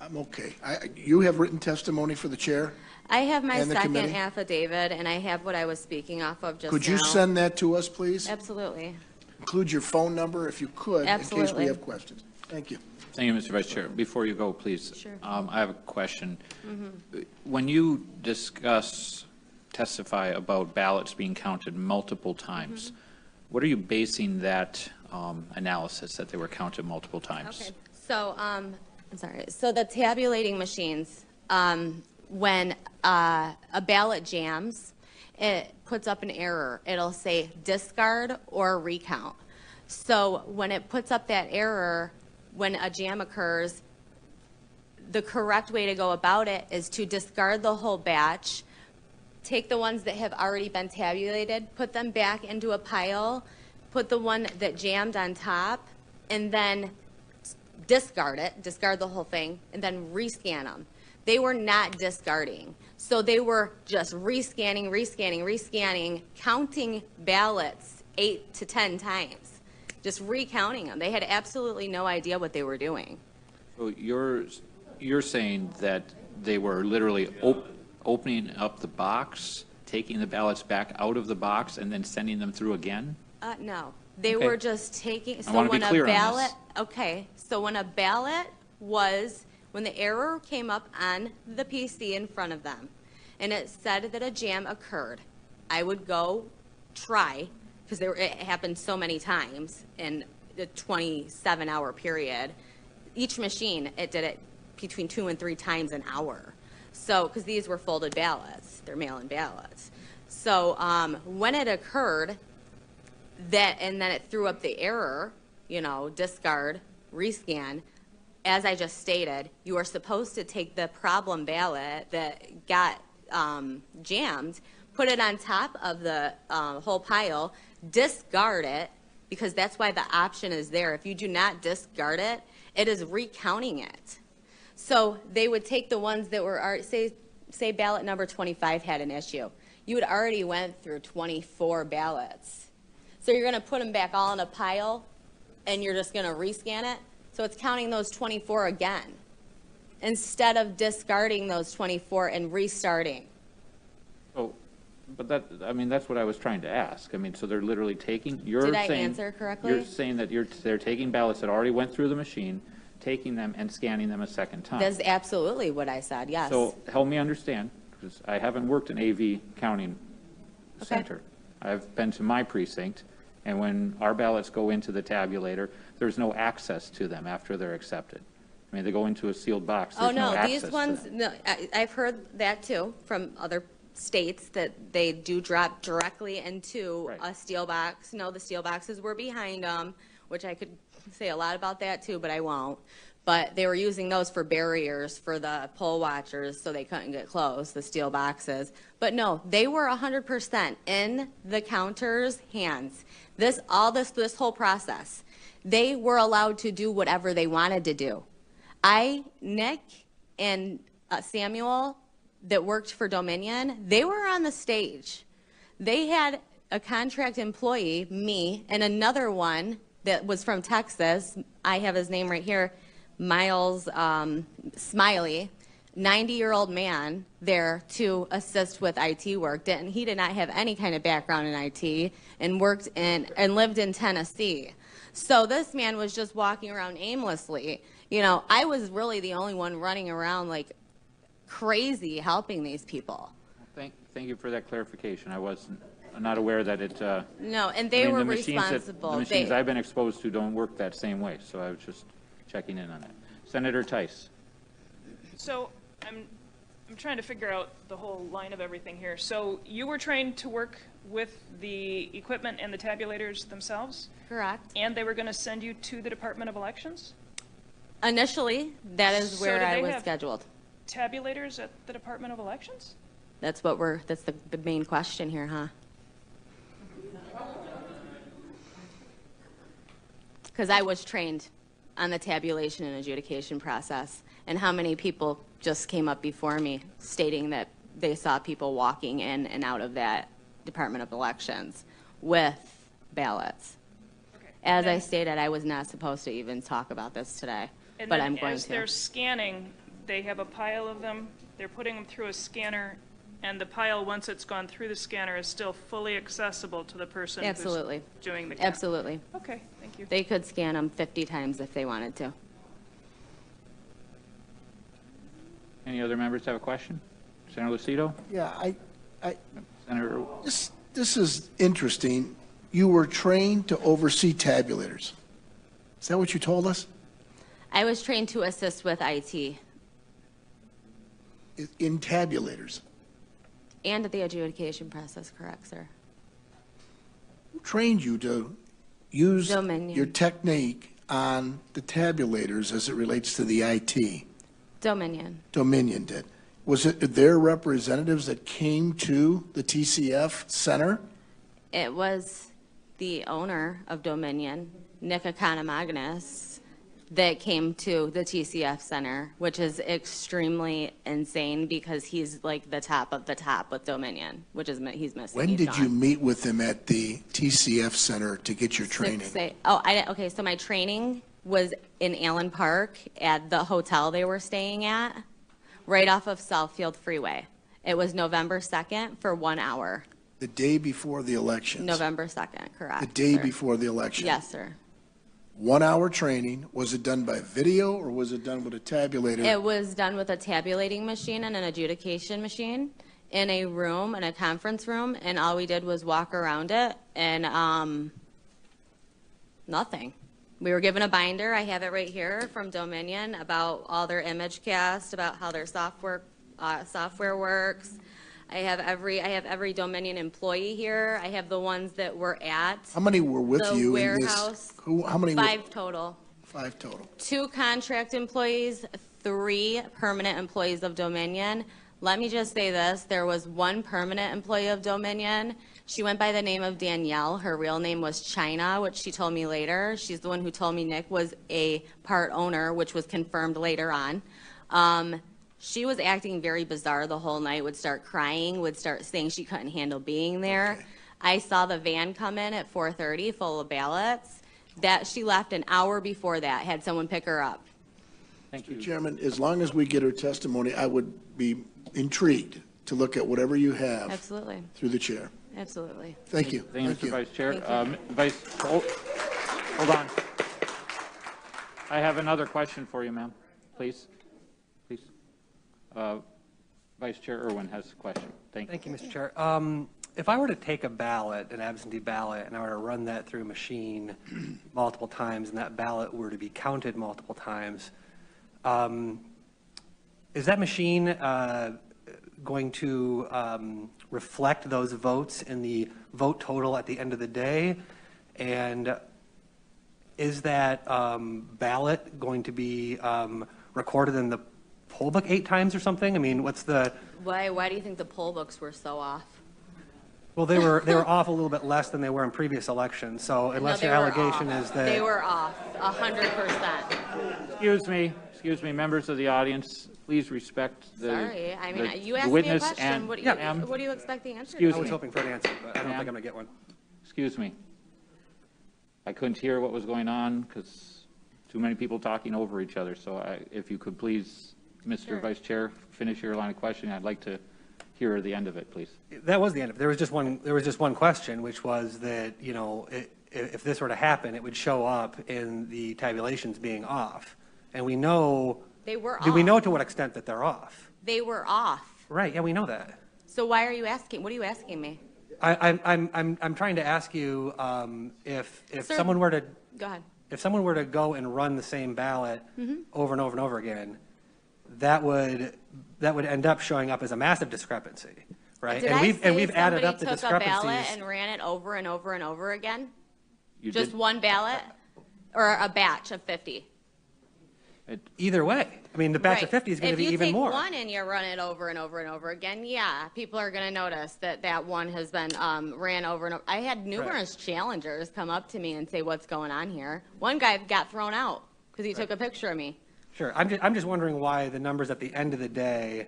I'm okay. You have written testimony for the chair? I have my And the second committee? affidavit, and I have what I was speaking off of just now. Could you send that to us, please? Absolutely. Include your phone number if you could, in case we Absolutely. have questions. Thank you. Thank you, Mr. Vice Chair. Before you go, please. Sure. I have a question. When you testify about ballots being counted multiple times, what are you basing that analysis that they were counted multiple times? Okay. So, I'm sorry. So the tabulating machines, when a ballot jams, it puts up an error. It'll say discard or recount. So when it puts up that error, when a jam occurs, the correct way to go about it is to discard the whole batch, take the ones that have already been tabulated, put them back into a pile, put the one that jammed on top, and then discard the whole thing, and then rescan them. They were not discarding. So they were just rescanning, counting ballots 8 to 10 times, just recounting them. They had absolutely no idea what they were doing. So you're saying that they were literally opening up the box, taking the ballots back out of the box, and then sending them through again? No, they Okay. were just taking, I so wanna be when a clear on this. ballot, okay, so when a ballot was, when the error came up on the PC in front of them, and it said that a jam occurred, I would go try, because it happened so many times in the 27-hour period. Each machine, it did it between 2 and 3 times an hour. So, because these were folded ballots, they're mail-in ballots. So when it occurred, and then it threw up the error, discard, rescan, as I just stated, you are supposed to take the problem ballot that got jammed, put it on top of the whole pile, discard it, because that's why the option is there. If you do not discard it, it is recounting it. So they would take the ones that were, say ballot number 25 had an issue. You had already went through 24 ballots. So you're going to put them back all in a pile, and you're just going to rescan it? So it's counting those 24 again, instead of discarding those 24 and restarting. Oh, but that, I mean, that's what I was trying to ask. I mean, so they're literally taking, you're Did I saying. answer correctly? You're saying that they're taking ballots that already went through the machine, taking them and scanning them a second time. That's absolutely what I said, yes. So help me understand, because I haven't worked in AV counting center. I've been to my precinct, and when our ballots go into the tabulator, there's no access to them after they're accepted. I mean, they go into a sealed box. Oh, There's no no, access these to ones, them. no, I've heard that too from other states, that they do drop directly into Right. a steel box. No, the steel boxes were behind them, which I could say a lot about that too, but I won't. But they were using those for barriers for the poll watchers so they couldn't get close, the steel boxes. But no, they were 100% in the counter's hands. This whole process, they were allowed to do whatever they wanted to do. Nick and Samuel that worked for Dominion, they were on the stage. They had a contract employee, me, and another one that was from Texas. I have his name right here, Miles Smiley, 90-year-old man there to assist with IT work. He did not have any kind of background in IT and worked in and lived in Tennessee. So this man was just walking around aimlessly. You know, I was really the only one running around like crazy helping these people. Thank you for that clarification. I'm not aware that it. No, and they were responsible. The machines I've been exposed to don't work that same way, so I was just checking in on that. Senator Tice. So I'm trying to figure out the whole line of everything here. So you were trained to work with the equipment and the tabulators themselves? Correct. And they were going to send you to the Department of Elections? Initially, that is So where did I they was have scheduled. Tabulators at the Department of Elections? That's the main question here, huh? Because I was trained on the tabulation and adjudication process, and how many people just came up before me stating that they saw people walking in and out of that Department of Elections with ballots. Okay. As I stated, I was not supposed to even talk about this today, but I'm going as to. they're scanning, they have a pile of them, they're putting them through a scanner, and the pile, once it's gone through the scanner, is still fully accessible to the person Absolutely. who's doing the count? Absolutely. Okay, thank you. They could scan them 50 times if they wanted to. Any other members have a question? Senator Lucido? Yeah, Senator, this is interesting. You were trained to oversee tabulators. Is that what you told us? I was trained to assist with IT In tabulators. and the adjudication process, correct, sir? Who trained you to use Dominion. your technique on the tabulators as it relates to the IT? Dominion. Dominion did. Was it their representatives that came to the TCF Center? It was the owner of Dominion, Nick Economagnes, that came to the TCF Center, which is extremely insane because he's like the top of the top with Dominion, which is he's missing. When He's did you gone. meet with them at the TCF Center to get your training? Okay, so my training was in Allen Park at the hotel they were staying at, right off of Southfield Freeway. It was November 2nd for 1 hour. The day before the elections? November 2nd, correct. The day sir. before the election? Yes, sir. 1 hour training. Was it done by video or was it done with a tabulator? It was done with a tabulating machine and an adjudication machine in a room, in a conference room, and all we did was walk around it and nothing. We were given a binder, I have it right here, from Dominion about all their image cast, about how their software works. I have every Dominion employee here. I have the ones that were at How many were with the you in this? warehouse. How many? 5 total. 5 total. 2 contract employees, 3 permanent employees of Dominion. Let me just say this, there was 1 permanent employee of Dominion. She went by the name of Danielle. Her real name was China, which she told me later. She's the one who told me Nick was a part owner, which was confirmed later on. She was acting very bizarre the whole night, would start crying, would start saying she couldn't handle being there. Okay. I saw the van come in at 4:30 full of ballots. That she left an hour before that, had someone pick her up. Thank you. Mr. Chairman, as long as we get her testimony, I would be intrigued to look at whatever you have Absolutely, through the chair. absolutely. Thank you. Thank you, Mr. Vice Chair. Thank Hold on. I have another question for you, ma'am. Please. Please. Vice Chair Irwin has a question. Thank you. Thank you, Mr. Chair. If I were to take a ballot, an absentee ballot, and I were to run that through a machine multiple times, and that ballot were to be counted multiple times, is that machine going to reflect those votes in the vote total at the end of the day? And is that ballot going to be recorded in the poll book 8 times or something? I mean, what's the... Why do you think the poll books were so off? Well, they were off a little bit less than they were in previous elections. So unless your allegation is that They were off 100%. Excuse me, members of the audience, please respect the Sorry, I mean, you the asked me a witness question. and- What do Ma'am, you expect the answer Excuse I to was be? hoping for an answer, but I don't think Ma'am. I'm going to get one. Excuse me. I couldn't hear what was going on because too many people talking over each other. So if you could please, Mr. Sure. Vice Chair, finish your line of questioning. I'd like to hear the end of it, please. That was the end of it. There was just one question, which was that, you know, if this were to happen, it would show up in the tabulations being off. And we know, They were do we off. know to what extent that they're off? They were off. Right, yeah, we know that. So why are you asking? What are you asking me? I'm trying to ask you if Sir, someone were to Go ahead. if someone were to go and run the same ballot Mm-hmm. over and over and over again, that would end up showing up as a massive discrepancy, right? Did and I we've say added up somebody the took a ballot discrepancies. and ran it over and over and over again? You Just did- one ballot? Or a batch of 50? Either way, I mean, the batch of 50 is going to be even more. If you take one and you run it over and over and over again, yeah, people are going to notice that one has been ran over and over. I had numerous challengers come up to me and say, what's going on here? One guy got thrown out because he took a picture of me. Sure, I'm just wondering why the numbers at the end of the day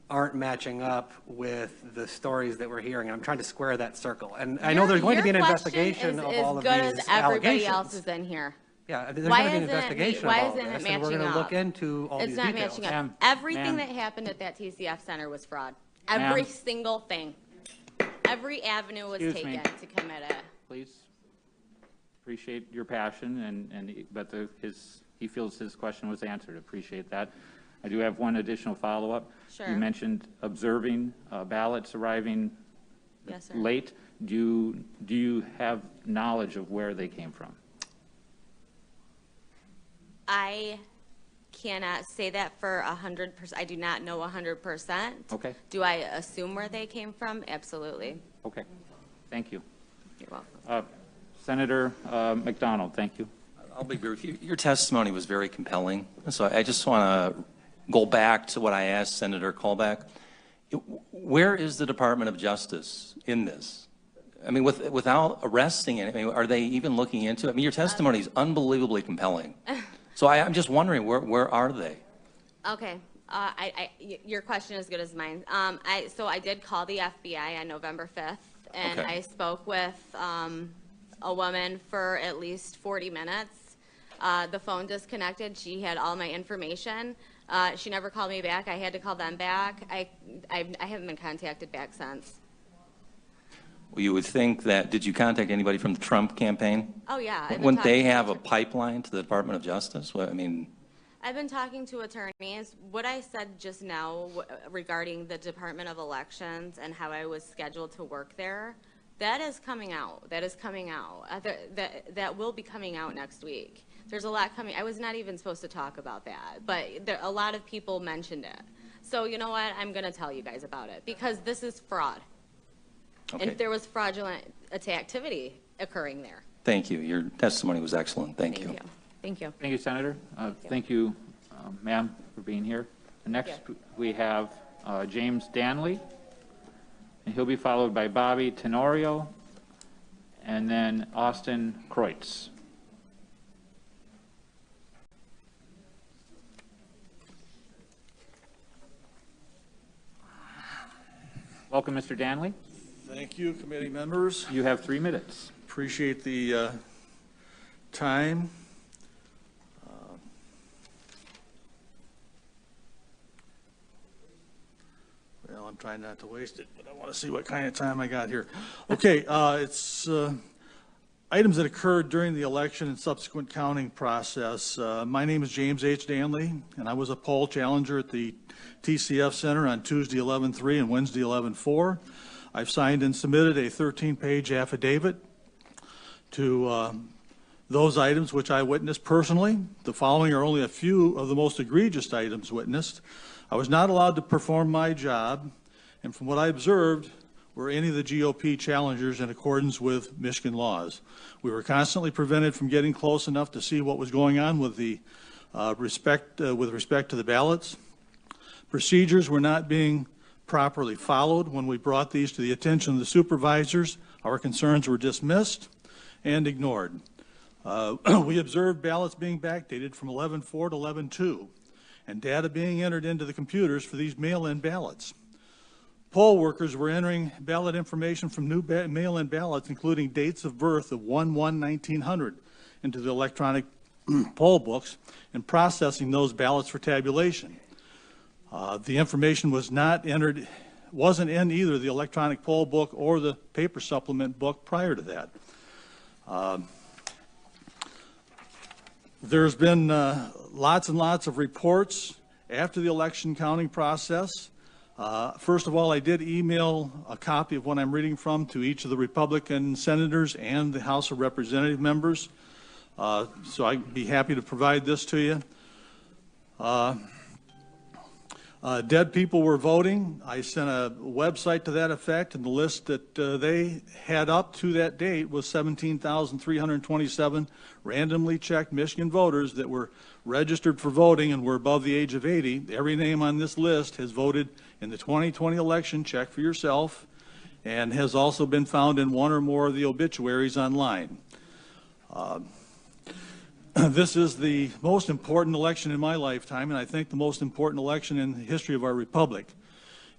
aren't matching up with the stories that we're hearing. I'm trying to square that circle. And I know there's going to be an investigation of all of these As good as everybody allegations. else is in here. Yeah, there's Why going to be an isn't it investigation why of all isn't it this, and we're matching going to look up? into all It's these not details. matching up. Ma'am, Everything ma'am. that happened at that TCF center was fraud. Ma'am. Every single thing. Every avenue was Excuse me. taken to commit it. Please. Appreciate your passion, but he feels his question was answered. Appreciate that. I do have one additional follow-up. Sure. You mentioned observing ballots arriving Yes, sir. late. Do you have knowledge of where they came from? I cannot say that for 100%. I do not know 100%. Okay. Do I assume where they came from? Absolutely. Okay. Thank you. You're welcome. Senator McDonald, thank you. I'll be brief. Your testimony was very compelling. So I just want to go back to what I asked Senator Colbeck. Where is the Department of Justice in this? I mean, without arresting it, I mean, are they even looking into it? I mean, your testimony is unbelievably compelling. So I'm just wondering, where are they? Okay. Your question is as good as mine. So I did call the FBI on November 5th, and Okay. I spoke with a woman for at least 40 minutes. The phone disconnected. She had all my information. She never called me back. I had to call them back. I haven't been contacted back since. Well, you would think that, did you contact anybody from the Trump campaign? Oh, yeah. I've been Wouldn't they talking to have a pipeline to the Department of Justice? Well, I mean, I've been talking to attorneys. What I said just now regarding the Department of Elections and how I was scheduled to work there, that is coming out. That is coming out. That will be coming out next week. There's a lot coming. I was not even supposed to talk about that, but a lot of people mentioned it. So you know what? I'm going to tell you guys about it because this is fraud. okay. And there was fraudulent activity occurring there. Thank you. Your testimony was excellent. Thank you. Thank you. Thank you, Senator. Thank you, ma'am, for being here. Next, we have James Danley, and he'll be followed by Bobby Tenorio, and then Austin Kreutz. Welcome, Mr. Danley. Thank you, committee members. You have 3 minutes. Appreciate the time. Well, I'm trying not to waste it, but I want to see what kind of time I got here. Okay, it's items that occurred during the election and subsequent counting process. My name is James H. Danley, and I was a poll challenger at the TCF Center on Tuesday 11/3 and Wednesday 11/4. I've signed and submitted a 13-page affidavit to those items which I witnessed personally. The following are only a few of the most egregious items witnessed. I was not allowed to perform my job, and from what I observed, were any of the GOP challengers in accordance with Michigan laws. We were constantly prevented from getting close enough to see what was going on with the with respect to the ballots. Procedures were not being properly followed. When we brought these to the attention of the supervisors, our concerns were dismissed and ignored. We observed ballots being backdated from 11/4 to 11/2, and data being entered into the computers for these mail-in ballots. Poll workers were entering ballot information from new mail-in ballots, including dates of birth of 1/1/1900, into the electronic poll books and processing those ballots for tabulation. The information wasn't in either the electronic poll book or the paper supplement book prior to that. There's been lots and lots of reports after the election counting process. First of all, I did email a copy of what I'm reading from to each of the Republican senators and the House of Representative members. So I'd be happy to provide this to you. Dead people were voting. I sent a website to that effect, and the list that they had up to that date was 17,327 randomly checked Michigan voters that were registered for voting and were above the age of 80. Every name on this list has voted in the 2020 election. Check for yourself, and has also been found in one or more of the obituaries online. This is the most important election in my lifetime, and I think the most important election in the history of our republic.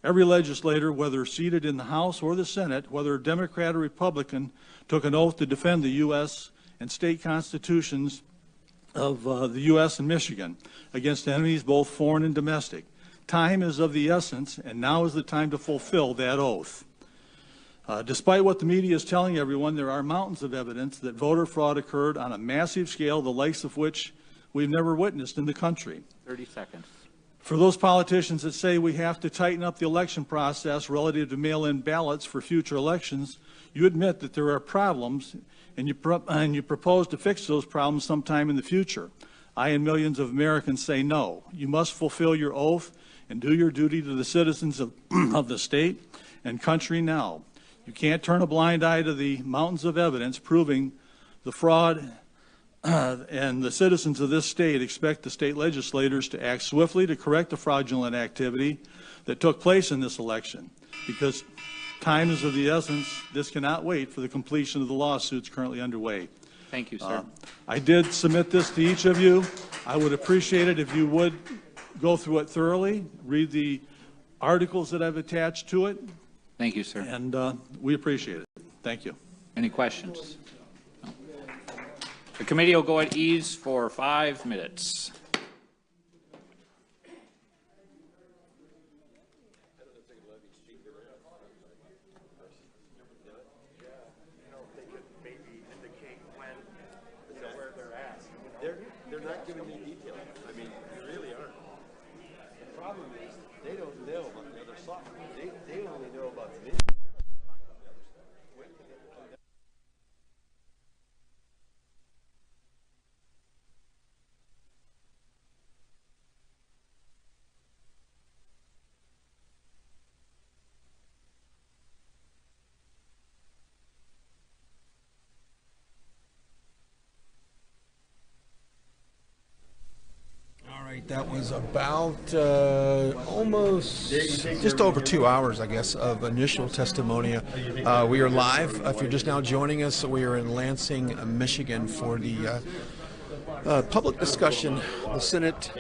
Every legislator, whether seated in the House or the Senate, whether Democrat or Republican, took an oath to defend the U.S. and state constitutions of the U.S. and Michigan against enemies both foreign and domestic. Time is of the essence, and now is the time to fulfill that oath. Despite what the media is telling everyone, there are mountains of evidence that voter fraud occurred on a massive scale, the likes of which we've never witnessed in the country. 30 seconds. For those politicians that say we have to tighten up the election process relative to mail-in ballots for future elections, you admit that there are problems, and you propose to fix those problems sometime in the future. I and millions of Americans say no. You must fulfill your oath and do your duty to the citizens of the state and country now. You can't turn a blind eye to the mountains of evidence proving the fraud, and the citizens of this state expect the state legislators to act swiftly to correct the fraudulent activity that took place in this election. Because time is of the essence, this cannot wait for the completion of the lawsuits currently underway. Thank you, sir. I did submit this to each of you. I would appreciate it if you would go through it thoroughly, read the articles that I've attached to it. Thank you, sir. And we appreciate it. Thank you. Any questions? No. The committee will go at ease for 5 minutes. They're not giving me details. I mean, they really aren't. The problem is they don't know about the other software. They only know about the video. That was about almost just over 2 hours, I guess, of initial testimony. We are live. If you're just now joining us, we are in Lansing, Michigan for the Public discussion, the Senate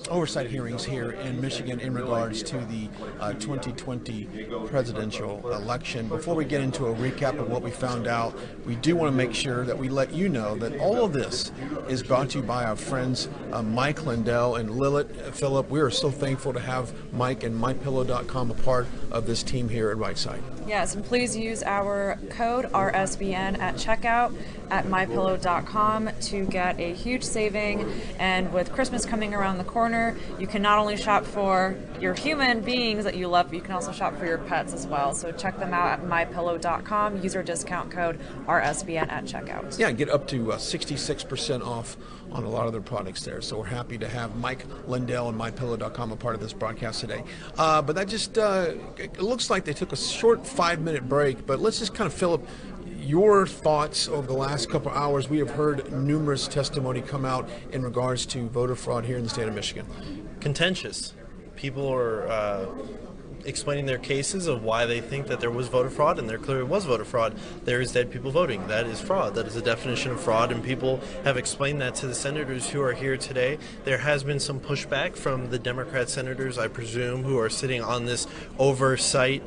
oversight hearings here in Michigan in regards to the 2020 presidential election. Before we get into a recap of what we found out, we do want to make sure that we let you know that all of this is brought to you by our friends Mike Lindell and Philip. We are so thankful to have Mike and MyPillow.com a part of this team here at Right Side. Yes, and please use our code RSBN at checkout at mypillow.com to get a huge saving. And with Christmas coming around the corner, you can not only shop for your human beings that you love, but you can also shop for your pets as well. So check them out at mypillow.com. Use our discount code RSBN at checkout. Yeah, get up to 66% off on a lot of their products there. So we're happy to have Mike Lindell and MyPillow.com a part of this broadcast today. But that just, it looks like they took a short 5-minute break, but let's just kind of fill up your thoughts over the last couple of hours. We have heard numerous testimony come out in regards to voter fraud here in the state of Michigan. Contentious. People are explaining their cases of why they think that there was voter fraud, and there clearly was voter fraud. There is dead people voting. That is fraud. That is a definition of fraud, and people have explained that to the senators who are here today. There has been some pushback from the Democrat senators, I presume, who are sitting on this oversight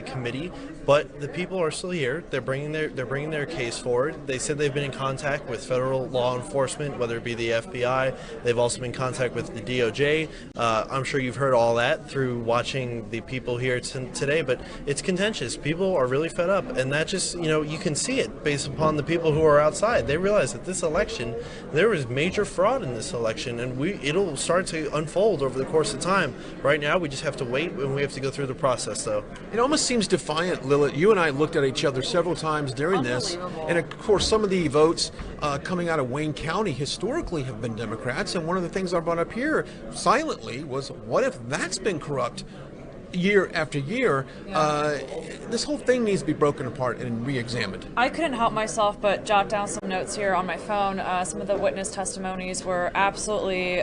committee. But the people are still here. They're bringing their case forward. They said they've been in contact with federal law enforcement, whether it be the FBI. They've also been in contact with the DOJ. I'm sure you've heard all that through watching the people here today. But it's contentious. People are really fed up, and that just, you can see it based upon the people who are outside. They realize that this election, there was major fraud in this election, and it'll start to unfold over the course of time. Right now, we just have to wait, and we have to go through the process, though. It almost seems defiant, Lilith. You and I looked at each other several times during this, and of course some of the votes coming out of Wayne County historically have been Democrats, and one of the things I brought up here silently was, what if that's been corrupt year after year? This whole thing needs to be broken apart and re-examined. I couldn't help myself but jot down some notes here on my phone. Some of the witness testimonies were absolutely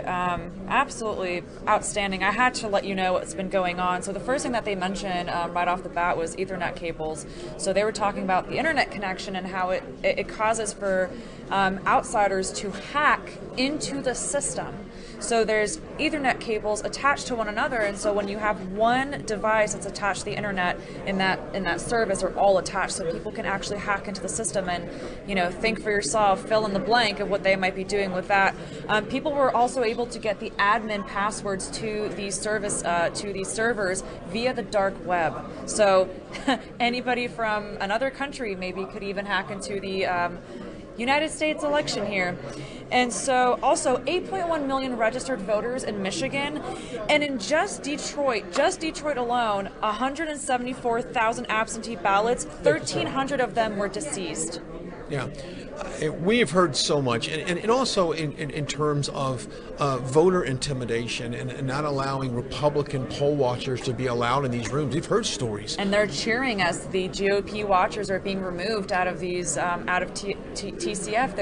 outstanding. I had to let you know what's been going on. So the first thing that they mentioned right off the bat was Ethernet cables. So they were talking about the internet connection and how it causes for outsiders to hack into the system. So there's Ethernet cables attached to one another, and so when you have one device that's attached to the internet in that service, are all attached, so people can actually hack into the system and think for yourself, fill in the blank of what they might be doing with that. People were also able to get the admin passwords to these servers via the dark web. So anybody from another country maybe could even hack into the United States election here. And so also 8.1 million registered voters in Michigan, and in just Detroit alone, 174,000 absentee ballots, 1,300 of them were deceased. Yeah, we have heard so much, and also in terms of voter intimidation and not allowing Republican poll watchers to be allowed in these rooms. We've heard stories. And they're cheering as the GOP watchers are being removed out of these, TCF.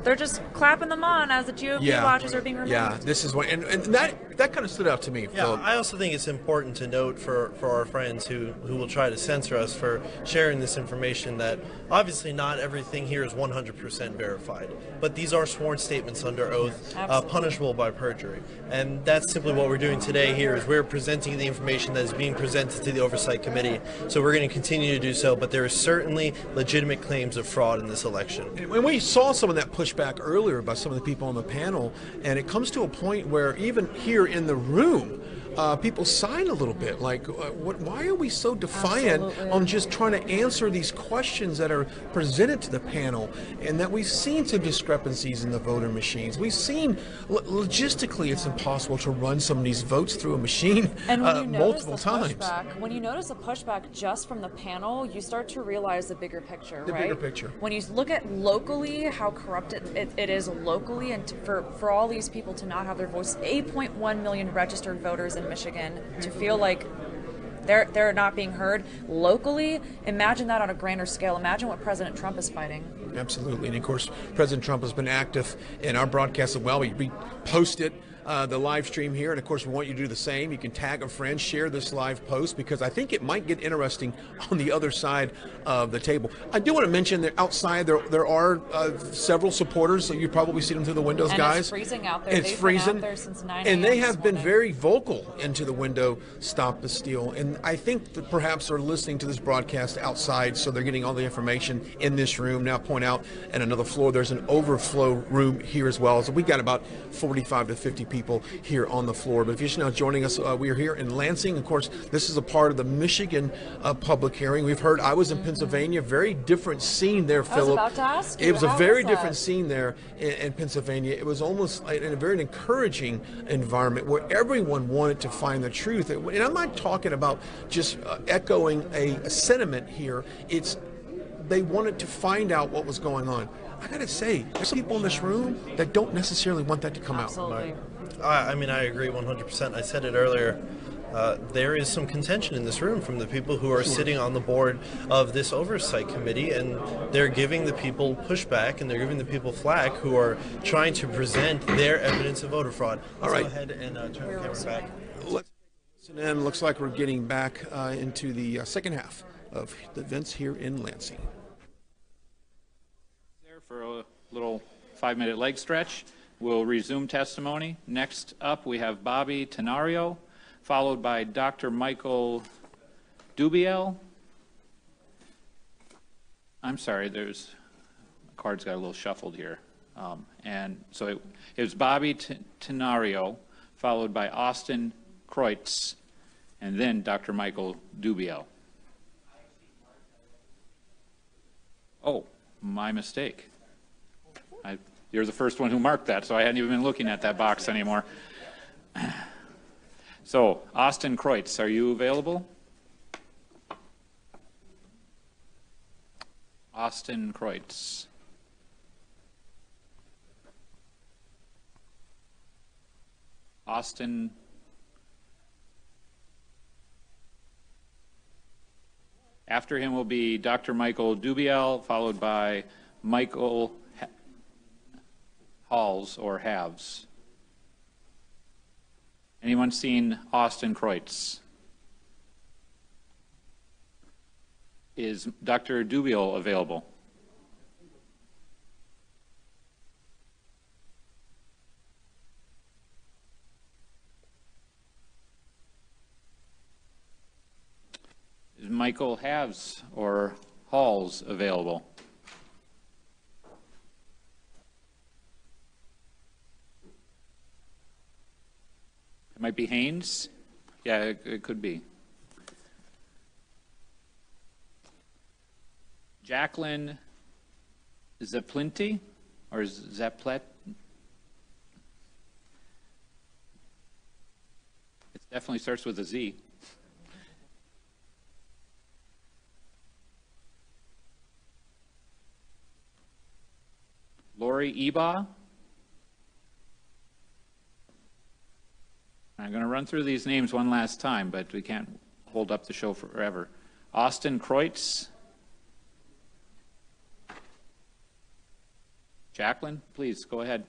They're just clapping them on as the GOP watchers are being removed. Yeah, this is what, and that kind of stood out to me. Yeah, Philip. I also think it's important to note for our friends who will try to censor us for sharing this information that obviously not everything here is 100% verified, but these are sworn statements under oath, punishable by perjury. And that's simply what we're doing today here, is we're presenting the information that is being presented to the Oversight Committee. So we're going to continue to do so, but there is certainly legitimate claims of fraud in this election. And we saw some of that pushback earlier by some of the people on the panel, and it comes to a point where even here in the room, people sign a little bit, like, why are we so defiant on just trying to answer these questions that are presented to the panel, and that we've seen some discrepancies in the voter machines. We've seen, logistically, it's impossible to run some of these votes through a machine multiple times. When you notice a pushback just from the panel, you start to realize the bigger picture, right? The bigger picture. When you look at locally, how corrupt it is locally, and for all these people to not have their voice, 8.1 million registered voters in Michigan, to feel like they're not being heard locally. Imagine that on a grander scale. Imagine what President Trump is fighting. Absolutely, and of course, President Trump has been active in our broadcast as well. We post it the live stream here, and of course we want you to do the same. You can tag a friend, share this live post, because I think it might get interesting on the other side of the table. I do want to mention that outside there are several supporters, so you probably see them through the windows, And guys. it's freezing out there. It's They've freezing. been out there since 9 and they a.m. have been very vocal into the window, Stop the Steal. And I think that perhaps they're listening to this broadcast outside, so they're getting all the information in this room. Now point out, and another floor, there's an overflow room here as well. So we got about 45 to 50 people here on the floor. But if you're just now joining us, we are here in Lansing. Of course, this is a part of the Michigan public hearing. We've heard, I was in Pennsylvania, very different scene there, Philip. I was about to ask you, it was a how very was different that? scene there in Pennsylvania. It was almost in a very encouraging environment where everyone wanted to find the truth. And I'm not talking about just echoing a sentiment here. It's they wanted to find out what was going on. I gotta say, there's some people in this room that don't necessarily want that to come Absolutely. I mean, I agree 100%. I said it earlier. There is some contention in this room from the people who are sitting on the board of this Oversight Committee, and they're giving the people pushback and they're giving the people flack who are trying to present their evidence of voter fraud. Let's go ahead and turn the camera back. Let's listen in. Looks like we're getting back into the second half of the events here in Lansing. There for a little 5-minute leg stretch. We'll resume testimony. Next up, we have Bobby Tenario, followed by Dr. Michael Dubiel. I'm sorry, the cards got a little shuffled here. And so it was Bobby Tenario, followed by Austin Kreutz, and then Dr. Michael Dubiel. Oh, my mistake. You're the first one who marked that, so I hadn't even been looking at that box anymore. So, Austin Kreutz, are you available? Austin Kreutz. Austin. After him will be Dr. Michael Dubiel, followed by Michael Halls or Halves. Anyone seen Austin Kreutz? Is Dr. Dubiel available? Is Michael Halves or Halls available? It might be Haynes. Yeah, it could be. Jacqueline Zaplinti, or Zaplet? It definitely starts with a Z. Lori Eba. I'm going to run through these names one last time, but we can't hold up the show forever. Austin Kreutz. Jacqueline, please go ahead.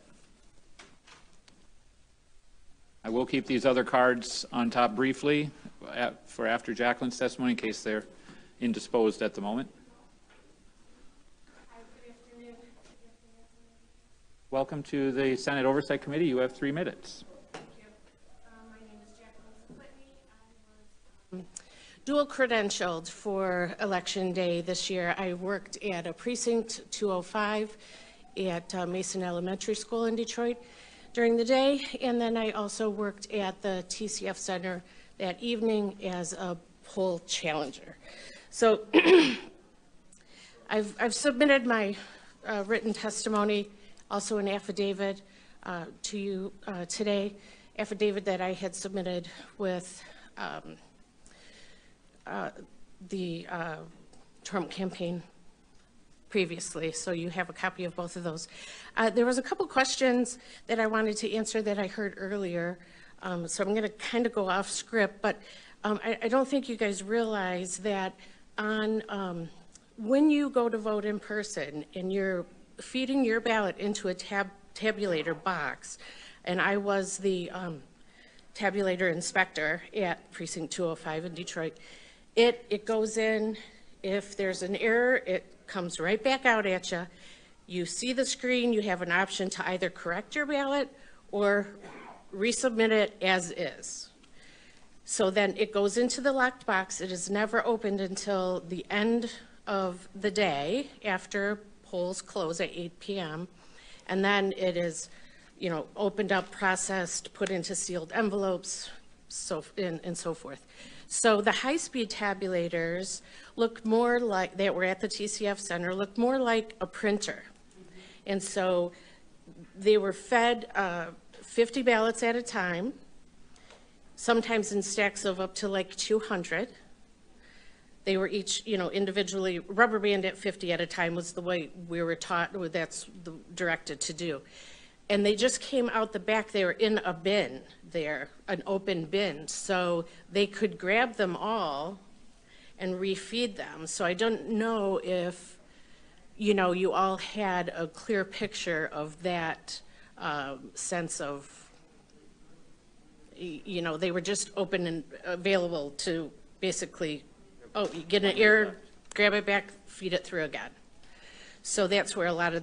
I will keep these other cards on top briefly for after Jacqueline's testimony in case they're indisposed at the moment. Welcome to the Senate Oversight Committee. You have 3 minutes. Dual credentialed for Election Day this year. I worked at a precinct 205 at Mason Elementary School in Detroit during the day, and then I also worked at the TCF Center that evening as a poll challenger. So I've submitted my written testimony, also an affidavit to you today, affidavit that I had submitted with the Trump campaign previously, so you have a copy of both of those. There was a couple questions that I wanted to answer that I heard earlier, so I'm going to kind of go off script, but I don't think you guys realize that on when you go to vote in person and you're feeding your ballot into a tabulator box, and I was the tabulator inspector at Precinct 205 in Detroit. It goes in, if there's an error, it comes right back out at you. You see the screen, you have an option to either correct your ballot or resubmit it as is. So then it goes into the locked box. It is never opened until the end of the day after polls close at 8 p.m. And then it is, you know, opened up, processed, put into sealed envelopes, and so forth. So the high-speed tabulators look more like, that were at the TCF Center, look more like a printer. And so they were fed 50 ballots at a time, sometimes in stacks of up to like 200. They were each, you know, individually, rubber band at 50 at a time was the way we were taught, or that's directed to do. And they just came out the back. They were in a bin there, an open bin. So they could grab them all and refeed them. So I don't know if, you know, you all had a clear picture of that sense of, you know, they were just open and available to basically, oh, you get an error, grab it back, feed it through again. So that's where a lot of